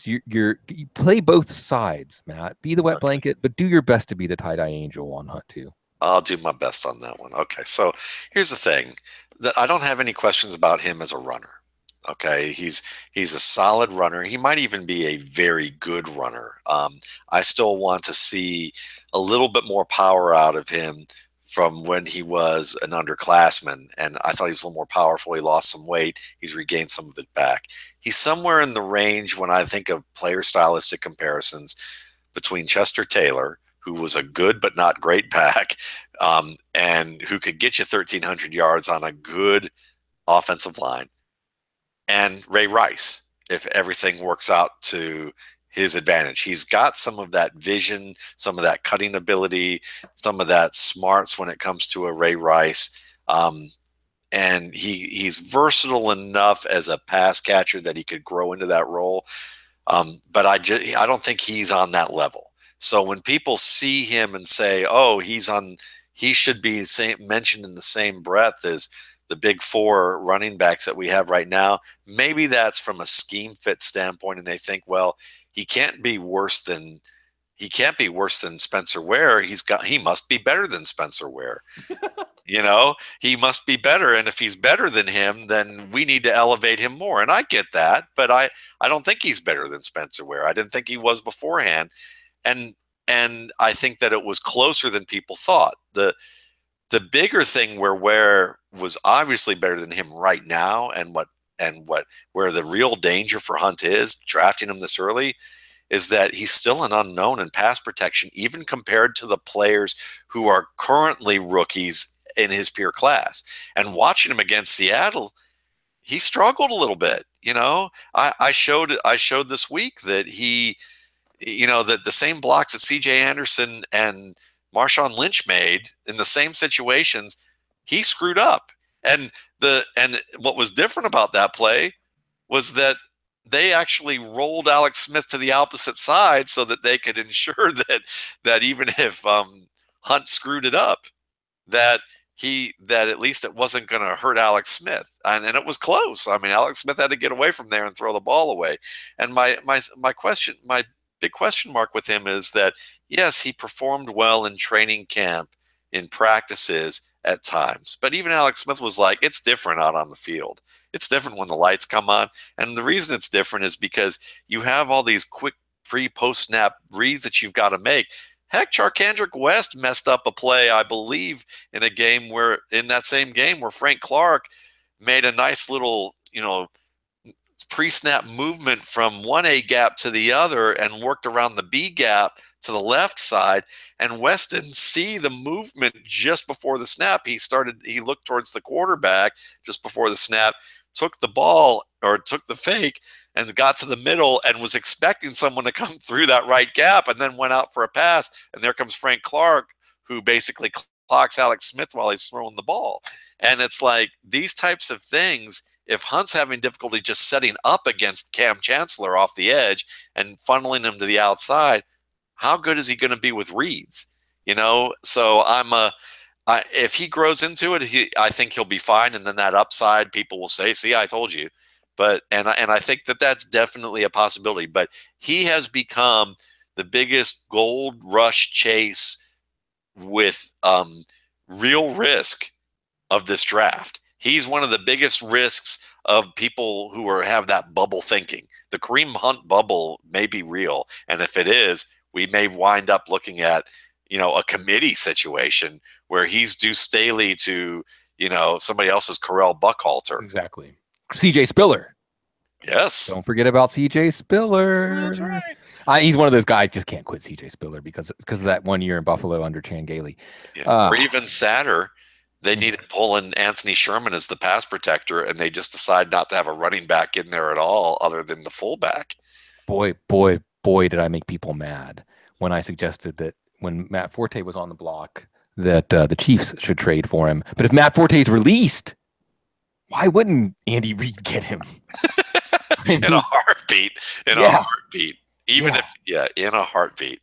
A: your play both sides, Matt. Be the wet blanket, but do your best to be the tie-dye angel on Hunt too.
C: I'll do my best on that one. Okay, so here's the thing. I don't have any questions about him as a runner. Okay, he's a solid runner. He might even be a very good runner. I still want to see a little bit more power out of him from when he was an underclassman, and I thought he was a little more powerful. He lost some weight. He's regained some of it back. He's somewhere in the range, when I think of player stylistic comparisons, between Chester Taylor, who was a good but not great back, and who could get you 1,300 yards on a good offensive line, and Ray Rice, if everything works out to his advantage. He's got some of that vision, some of that cutting ability, some of that smarts when it comes to a Ray Rice. And he's versatile enough as a pass catcher that he could grow into that role. But I don't think he's on that level. So when people see him and say, oh, he should be mentioned in the same breath as the big four running backs that we have right now, maybe that's from a scheme fit standpoint. And they think, well, he can't be worse than Spencer Ware. He must be better than Spencer Ware. He must be better. And if he's better than him, then we need to elevate him more. And I get that, but I don't think he's better than Spencer Ware. I didn't think he was beforehand. And I think that it was closer than people thought. The bigger thing where Ware was obviously better than him right now, and where the real danger for Hunt is drafting him this early, is that he's still an unknown in pass protection, even compared to the players who are currently rookies in his peer class. And watching him against Seattle, he struggled a little bit. I showed this week that that the same blocks that C.J. Anderson and Marshawn Lynch made in the same situations, he screwed up. And what was different about that play was that they actually rolled Alex Smith to the opposite side so that they could ensure that even if Hunt screwed it up, that at least it wasn't going to hurt Alex Smith. And it was close. I mean, Alex Smith had to get away from there and throw the ball away. And my big question mark with him is that, yes, he performed well in training camp, in practices at times. But even Alex Smith was like, it's different out on the field. It's different when the lights come on. And the reason it's different is because you have all these quick post snap reads that you've got to make. Heck, Charkandrick West messed up a play, I believe, in that same game where Frank Clark made a nice little, pre-snap movement from one A gap to the other and worked around the B gap to the left side. And West didn't see the movement just before the snap. He looked towards the quarterback just before the snap, took the fake and got to the middle and was expecting someone to come through that right gap, and then went out for a pass. And there comes Frank Clark, who basically clocks Alex Smith while he's throwing the ball. And it's like these types of things, if Hunt's having difficulty just setting up against Cam Chancellor off the edge and funneling him to the outside, how good is he going to be with reads? So if he grows into it, I think he'll be fine. And then that upside, people will say, see, I told you. And I think that that's definitely a possibility. But he has become the biggest gold rush chase with real risk of this draft. He's one of the biggest risks of people who have that bubble thinking. The Kareem Hunt bubble may be real. And if it is, we may wind up looking at, a committee situation where he's Deuce Staley to, somebody else's Corell Buckhalter.
A: Exactly. CJ Spiller.
C: Yes.
A: Don't forget about CJ Spiller.
C: That's right.
A: He's one of those guys, just can't quit CJ Spiller because of that 1 year in Buffalo under Chan Gailey.
C: Yeah. Or even sadder, they needed to pull in Anthony Sherman as the pass protector, and they just decide not to have a running back in there at all other than the fullback.
A: Boy, did I make people mad when I suggested that when Matt Forte was on the block that the Chiefs should trade for him. But if Matt Forte is released, why wouldn't Andy Reid get him?
C: In a heartbeat. In a heartbeat. In a heartbeat.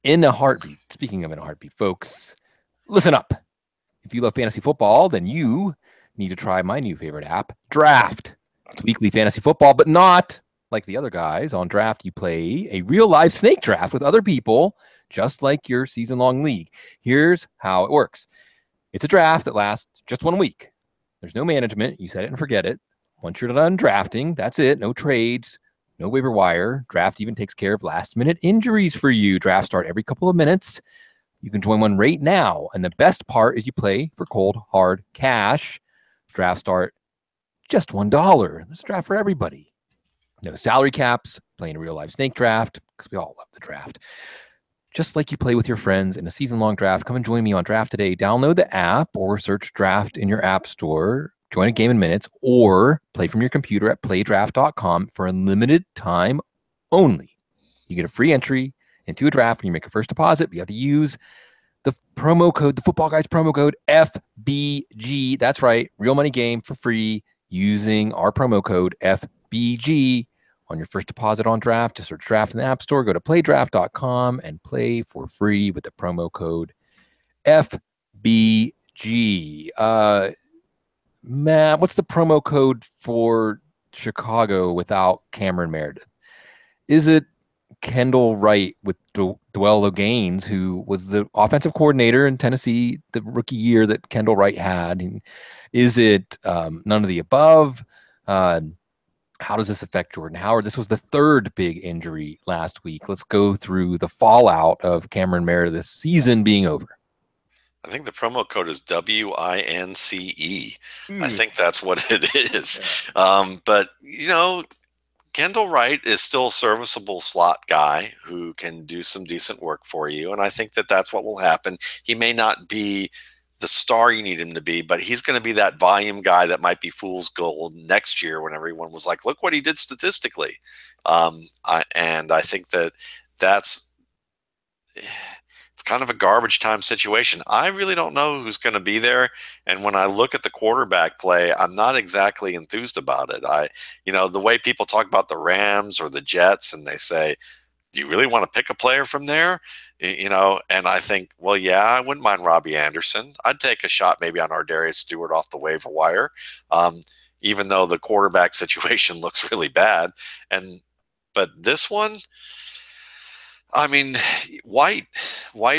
A: In a heartbeat. Speaking of in a heartbeat, folks, listen up. If you love fantasy football, then you need to try my new favorite app, Draft. It's weekly fantasy football, but not like the other guys. On Draft, you play a real live snake draft with other people, just like your season-long league. Here's how it works. It's a draft that lasts just 1 week. There's no management. You set it and forget it. Once you're done drafting, that's it. No trades, no waiver wire. Draft even takes care of last-minute injuries for you. Drafts start every couple of minutes. You can join one right now. And the best part is you play for cold, hard cash. Drafts start just $1. There's a draft for everybody. No salary caps. Playing a real-life snake draft because we all love the draft. Just like you play with your friends in a season-long draft, come and join me on Draft today. Download the app or search Draft in your app store. Join a game in minutes or play from your computer at playdraft.com for a limited time only. You get a free entry into a draft when you make a first deposit. You have to use the promo code, the Football Guys promo code FBG. That's right. Real money game for free using our promo code FBG. On your first deposit on Draft, just search Draft in the App Store. Go to playdraft.com and play for free with the promo code FBG. Matt, what's the promo code for Chicago without Cameron Meredith? Is it Kendall Wright with Dwell Gaines, who was the offensive coordinator in Tennessee the rookie year that Kendall Wright had? And is it none of the above? How does this affect Jordan Howard? This was the third big injury last week. Let's go through the fallout of Cameron Meredith's season being over.
C: I think the promo code is WINCE. I think that's what it is. But, Kendall Wright is still a serviceable slot guy who can do some decent work for you. And I think that that's what will happen. He may not be the star you need him to be, but he's going to be that volume guy that might be fool's gold next year when everyone was like, look what he did statistically. And I think that it's kind of a garbage time situation. I really don't know who's going to be there. And when I look at the quarterback play, I'm not exactly enthused about it. The way people talk about the Rams or the Jets and they say, do you really want to pick a player from there? And I think, well, yeah, I wouldn't mind Robbie Anderson. I'd take a shot maybe on Ardarius Stewart off the waiver wire, even though the quarterback situation looks really bad. But this one, I mean, White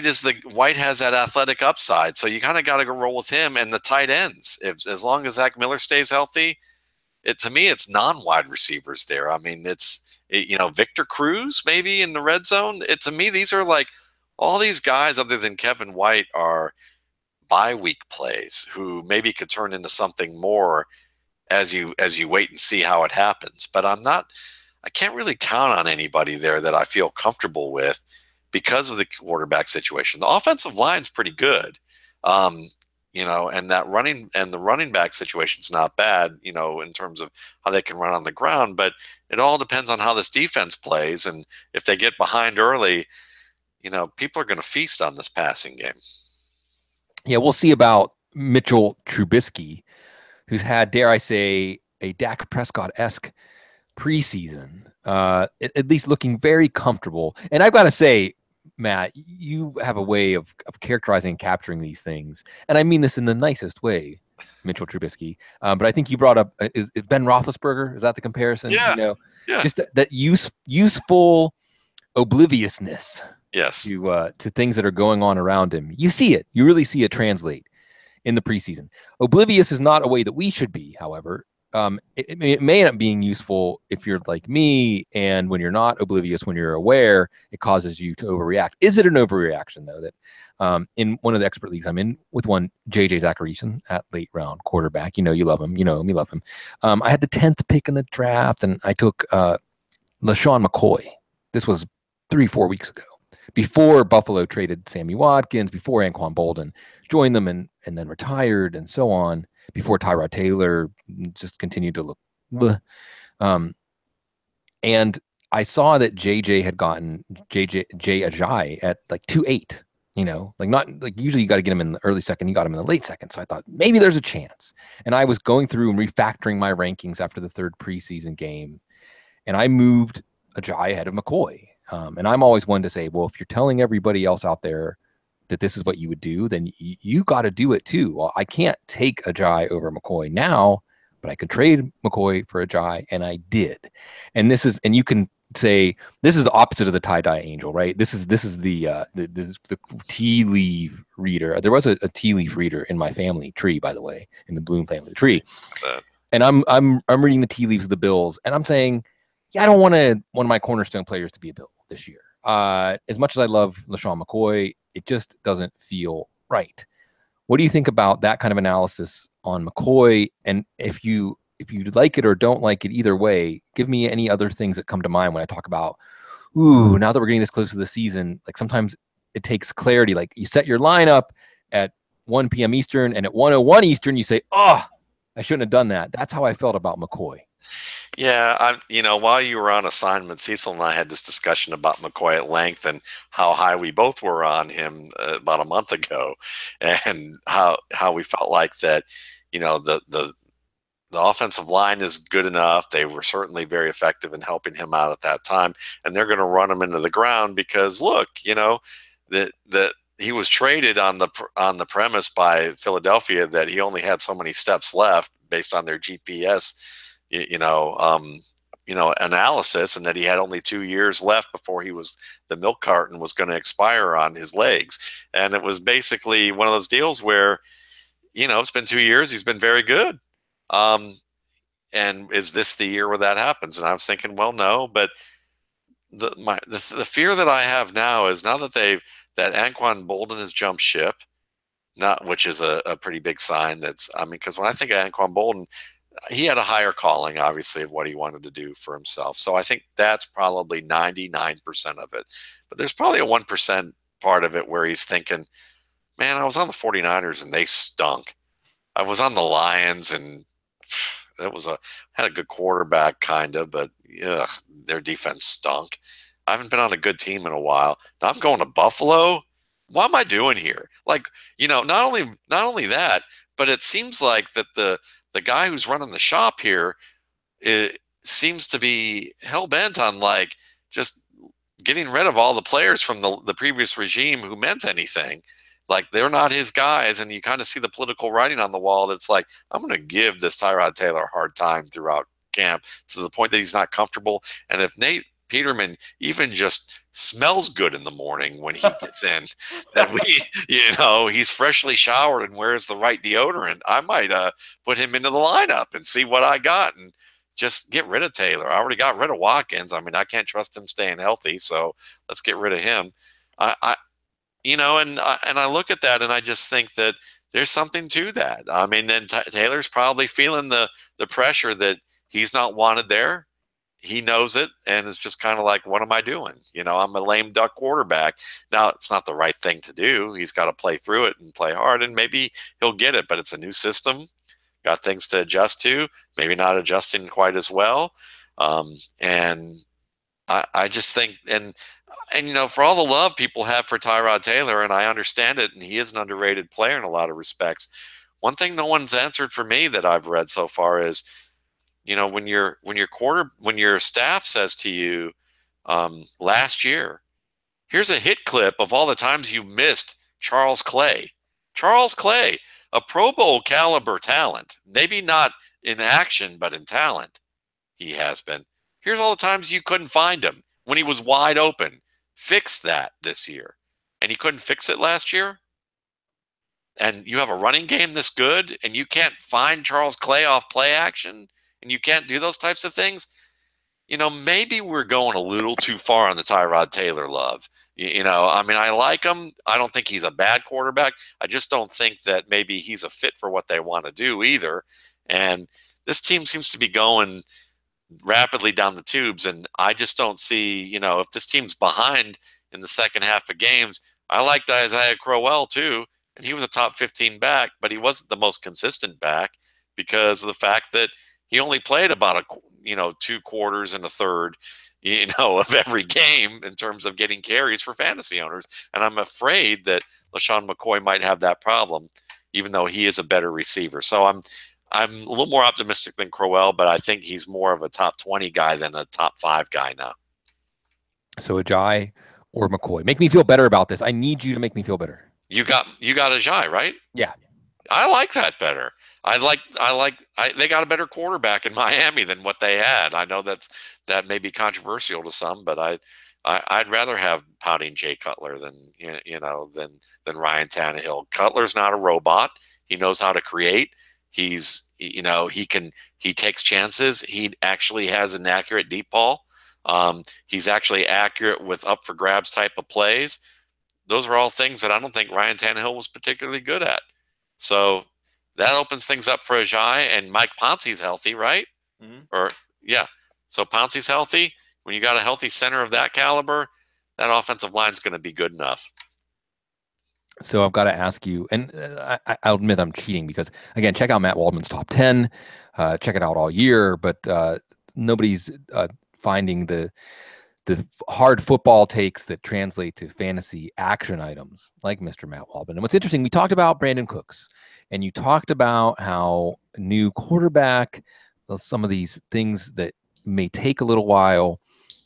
C: has that athletic upside, so you kind of got to go roll with him and the tight ends. As long as Zach Miller stays healthy, to me it's non-wide receivers there. I mean, Victor Cruz maybe in the red zone. To me, these are like all these guys other than Kevin White are bye week plays who maybe could turn into something more as you wait and see how it happens. But I can't really count on anybody there that I feel comfortable with because of the quarterback situation. The offensive line's pretty good. And the running back situation's not bad, in terms of how they can run on the ground, but it all depends on how this defense plays. And if they get behind early, people are going to feast on this passing game.
A: Yeah, we'll see about Mitchell Trubisky, who's had, dare I say, a Dak Prescott-esque preseason, at least looking very comfortable. And I've got to say, Matt, you have a way of characterizing and capturing these things. And I mean this in the nicest way, Mitchell Trubisky. But I think you brought up, is Ben Roethlisberger? Is that the comparison?
C: Yeah. Yeah.
A: Just that useful obliviousness.
C: Yes.
A: To things that are going on around him. You see it. You really see it translate in the preseason. Oblivious is not a way that we should be, however. It may end up being useful if you're like me, and when you're not oblivious, when you're aware, it causes you to overreact. Is it an overreaction, though, that in one of the expert leagues I'm in with one, JJ Zacharyson at late round quarterback, you love him, you love him. I had the 10th pick in the draft, and I took LaShawn McCoy. This was 3-4 weeks ago, before Buffalo traded Sammy Watkins, before Anquan Bolden joined them and then retired, and so on. Before Tyrod Taylor just continued to look bleh. And I saw that JJ had gotten Jay Ajayi at like 2.8, not like usually you got to get him in the early second, you got him in the late second. So I thought maybe there's a chance. And I was going through and refactoring my rankings after the third preseason game, and I moved Ajayi ahead of McCoy. And I'm always one to say, well, if you're telling everybody else out there that this is what you would do, then you got to do it too. Well, I can't take Ajayi over McCoy now, but I could trade McCoy for Ajayi, and I did. And you can say this is the opposite of the tie-dye angel, right? This is the tea leaf reader. There was a tea leaf reader in my family tree, by the way, in the Bloom family tree. And I'm reading the tea leaves of the Bills, and I'm saying, yeah, I don't want one of my cornerstone players to be a Bill this year. As much as I love LaShawn McCoy, it just doesn't feel right. What do you think about that kind of analysis on McCoy? And if you like it or don't like it, either way, give me any other things that come to mind when I talk about, now that we're getting this close to the season, like sometimes it takes clarity. Like you set your lineup at 1 p.m. Eastern, and at 1:01 Eastern, you say, I shouldn't have done that. That's how I felt about McCoy.
C: Yeah, while you were on assignment, Cecil and I had this discussion about McCoy at length and how high we both were on him about a month ago, and how we felt like that, the offensive line is good enough. They were certainly very effective in helping him out at that time, and they're going to run him into the ground because look, that he was traded on the premise by Philadelphia that he only had so many steps left based on their GPS, analysis, and that he had only 2 years left before the milk carton was going to expire on his legs. And it was basically one of those deals where, it's been 2 years. He's been very good. And is this the year where that happens? And I was thinking, well, no, but the fear that I have now is now that that Anquan Bolden has jumped ship, which is a pretty big sign. Because when I think of Anquan Bolden, he had a higher calling, obviously, of what he wanted to do for himself. So I think that's probably 99% of it. But there's probably a 1% part of it where he's thinking, man, I was on the 49ers and they stunk. I was on the Lions and had a good quarterback, kind of, but their defense stunk. I haven't been on a good team in a while. Now I'm going to Buffalo. What am I doing here? Not only that, but it seems like that the guy who's running the shop here, it seems to be hell bent on just getting rid of all the players from the previous regime who meant anything. They're not his guys, and you kind of see the political writing on the wall that's like, I'm going to give this Tyrod Taylor a hard time throughout camp to the point that he's not comfortable. And if Nate Peterman even just smells good in the morning when he gets in, that he's freshly showered and wears the right deodorant, I might put him into the lineup and see what I got and just get rid of Taylor. I already got rid of Watkins. I can't trust him staying healthy, so let's get rid of him. And I look at that and I just think that there's something to that. Then Taylor's probably feeling the pressure that he's not wanted there. He knows it, and it's just kind of like, what am I doing? I'm a lame duck quarterback. Now, it's not the right thing to do. He's got to play through it and play hard, and maybe he'll get it, but it's a new system. Got things to adjust to, maybe not adjusting quite as well. And I just think, and for all the love people have for Tyrod Taylor, and I understand it, and he is an underrated player in a lot of respects. One thing no one's answered for me that I've read so far is, when your staff says to you, last year, here's a hit clip of all the times you missed Charles Clay. Charles Clay, a Pro Bowl caliber talent, maybe not in action, but in talent, he has been. Here's all the times you couldn't find him when he was wide open. Fix that this year. And he couldn't fix it last year? And you have a running game this good, and you can't find Charles Clay off play action, and you can't do those types of things? Maybe we're going a little too far on the Tyrod Taylor love. I like him. I don't think he's a bad quarterback. I just don't think that maybe he's a fit for what they want to do either. And this team seems to be going rapidly down the tubes, and I just don't see, if this team's behind in the second half of games. I liked Isaiah Crowell too, and he was a top 15 back, but he wasn't the most consistent back because of the fact that he only played about 2 quarters and a third, of every game in terms of getting carries for fantasy owners. And I'm afraid that LaShawn McCoy might have that problem, even though he is a better receiver. So I'm a little more optimistic than Crowell, but I think he's more of a top 20 guy than a top 5 guy now.
A: So Ajayi or McCoy, make me feel better about this. I need you to make me feel better.
C: You got Ajayi, right?
A: Yeah. I
C: like that better. They got a better quarterback in Miami than what they had. I know that may be controversial to some, but I'd rather have pouting Jay Cutler than Ryan Tannehill. Cutler's not a robot. He knows how to create. He takes chances. He actually has an accurate deep ball. He's actually accurate with up for grabs type of plays. Those are all things that I don't think Ryan Tannehill was particularly good at. So that opens things up for Ajayi, and Mike Pouncey's healthy, right? Mm-hmm. So Pouncey's healthy. When you got a healthy center of that caliber, that offensive line's going to be good enough.
A: So I've got to ask you, and I'll admit I'm cheating because, again, check out Matt Waldman's top 10. Check it out all year, but nobody's finding the hard football takes that translate to fantasy action items like Mr. Matt Waldman. And what's interesting, we talked about Brandon Cooks, and you talked about how new quarterback, some of these things that may take a little while,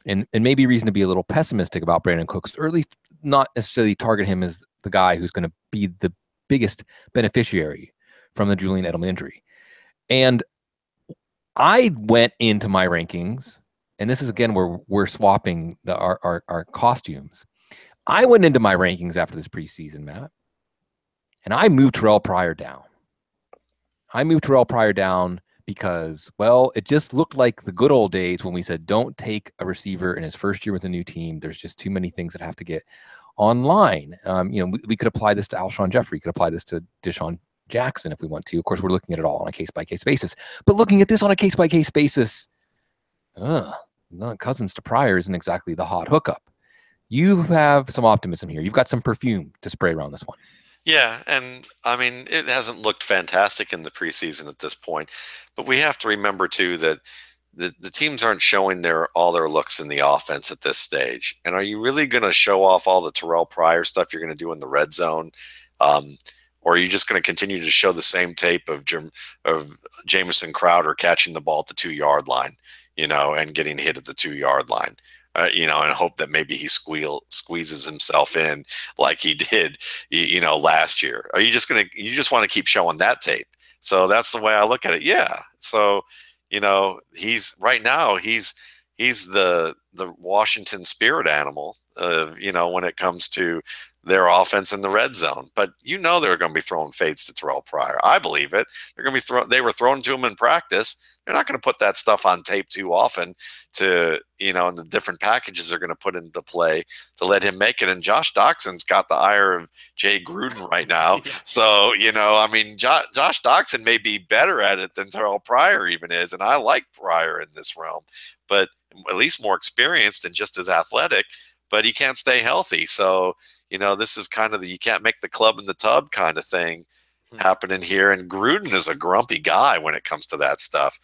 A: and maybe reason to be a little pessimistic about Brandon Cooks, or at least not necessarily target him as the guy who's going to be the biggest beneficiary from the Julian Edelman injury. And I went into my rankings and this is again where we're swapping our costumes. I went into my rankings after this preseason, Matt, and I moved Terrell Pryor down. Because, well, it just looked like the good old days when we said, don't take a receiver in his first year with a new team. There's just too many things that have to get online. We could apply this to Alshon Jeffrey, could apply this to Deshaun Jackson if we want to. Of course, we're looking at it all on a case-by-case basis. But looking at this on a case-by-case basis, Cousins to Pryor isn't exactly the hot hookup. You have some optimism here. You've got some perfume to spray around this one.
C: Yeah, and I mean, it hasn't looked fantastic in the preseason at this point, but we have to remember too that the teams aren't showing all their looks in the offense at this stage. And are you really going to show off all the Terrell Pryor stuff you're going to do in the red zone? Or are you just going to continue to show the same tape of Jamison Crowder catching the ball at the 2-yard line, and getting hit at the 2-yard line? And hope that maybe he squeezes himself in like he did, last year. Are you just want to keep showing that tape? So that's the way I look at it. Yeah. So, he's the Washington spirit animal, when it comes to their offense in the red zone. But they're going to be throwing fades to Terrell Pryor. I believe it. They're going to be they were thrown to him in practice. They're not going to put that stuff on tape too often to, and the different packages they're going to put into play to let him make it. And Josh Doxson's got the ire of Jay Gruden right now. Yeah. So, Josh Doxson may be better at it than Terrell Pryor even is. And I like Pryor in this realm, but at least more experienced and just as athletic, but he can't stay healthy. So, this is kind of you can't make the club in the tub kind of thing happening here. And Gruden is a grumpy guy when it comes to that stuff.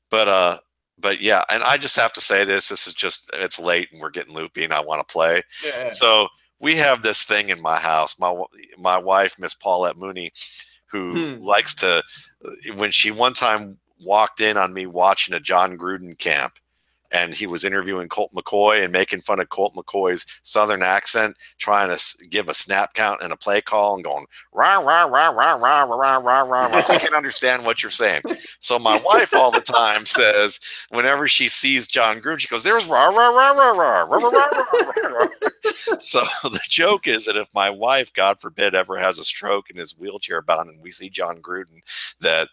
C: But yeah, and I just have to say this is just, it's late and we're getting loopy and I want to play. Yeah. So we have this thing in my house. My wife, Miss Paulette Mooney, who likes to, when she one time walked in on me watching a John Gruden camp, and he was interviewing Colt McCoy and making fun of Colt McCoy's Southern accent, trying to give a snap count and a play call and going, rah, rah, rah, rah, rah, rah, rah, rah, rah. I can't understand what you're saying. So my wife all the time says, whenever she sees John Gruden, she goes, there's rah, rah, rah, rah, rah, rah, rah, rah, rah, rah. So the joke is that if my wife, God forbid, ever has a stroke and is wheelchair bound and we see John Gruden, that,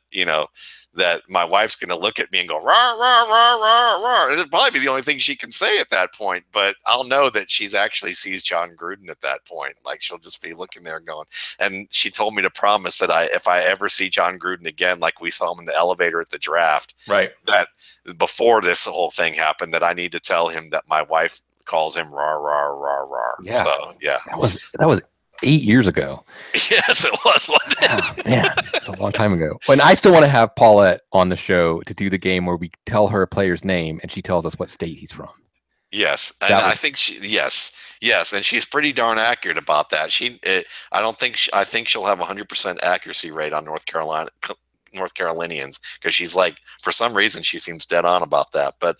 C: that my wife's going to look at me and go, rah, rah, rah, rah, rah. It'll probably be the only thing she can say at that point, but I'll know that she's actually sees John Gruden at that point. Like she'll just be looking there and going, and she told me to promise that if I ever see John Gruden again, like we saw him in the elevator at the draft, right, that before this whole thing happened, that I need to tell him that my wife calls him rah, rah, rah, rah. Yeah. So yeah, that
A: was 8 years ago.
C: Yes, it was.
A: Oh, man, it's a long time ago. And I still want to have Paulette on the show to do the game where we tell her a player's name and she tells us what state he's from.
C: Yes, and I think yes, and she's pretty darn accurate about that. I think she'll have 100% accuracy rate on North Carolinians, because she's like, for some reason she seems dead on about that. But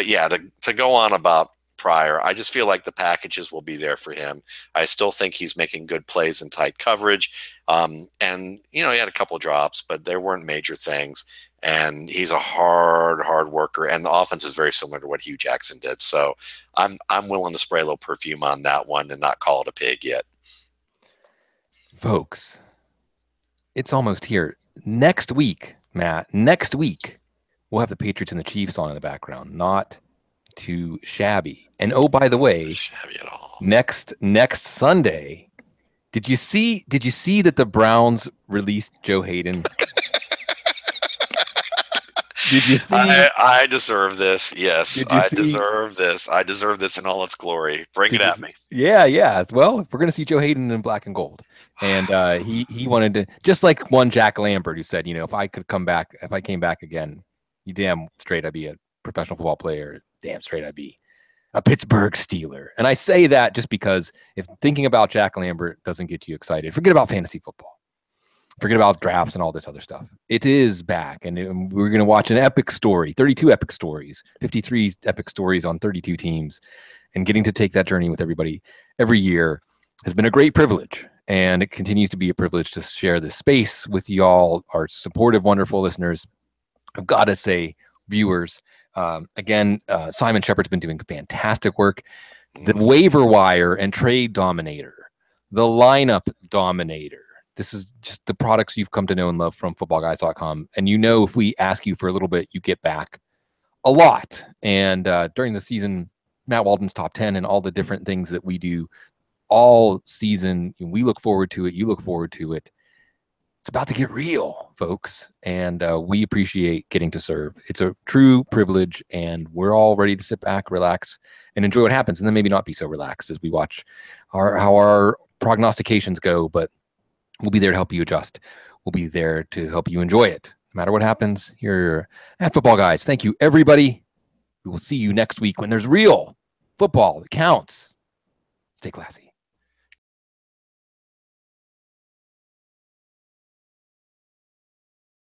C: yeah, to go on about Pryor, I just feel like the packages will be there for him. I still think he's making good plays in tight coverage. And, he had a couple drops, but there weren't major things. And he's a hard worker. And the offense is very similar to what Hugh Jackson did. So I'm willing to spray a little perfume on that one and not call it a pig yet.
A: Folks, it's almost here. Next week, Matt, we'll have the Patriots and the Chiefs on in the background. Not too shabby. And oh, by the way,
C: shabby at all.
A: Next Sunday, did you see that the Browns released Joe Hayden? Did you see?
C: I deserve this. Yes, I deserve this. I deserve this in all its glory. Bring it at me.
A: Yeah. Well, we're gonna see Joe Hayden in black and gold, and he wanted to, just like one Jack Lambert who said, if I came back again, you damn straight I'd be a professional football player. Damn straight I'd be a Pittsburgh Steeler. And I say that just because if thinking about Jack Lambert doesn't get you excited, forget about fantasy football. Forget about drafts and all this other stuff. It is back, and we're going to watch an epic story, 32 epic stories, 53 epic stories on 32 teams, and getting to take that journey with everybody every year has been a great privilege, and it continues to be a privilege to share this space with y'all, our supportive, wonderful listeners. I've got to say, viewers, Again, Simon Shepard's been doing fantastic work. The waiver wire and trade dominator, the lineup dominator. This is just the products you've come to know and love from footballguys.com. And you know, if we ask you for a little bit, you get back a lot. And during the season, Matt Waldman's top 10 and all the different things that we do all season, we look forward to it. You look forward to it. It's about to get real, folks, and we appreciate getting to serve. It's a true privilege, and we're all ready to sit back, relax, and enjoy what happens, and then maybe not be so relaxed as we watch how our prognostications go, but we'll be there to help you adjust. We'll be there to help you enjoy it, no matter what happens here at Football Guys. Thank you, everybody. We will see you next week when there's real football that counts. Stay classy.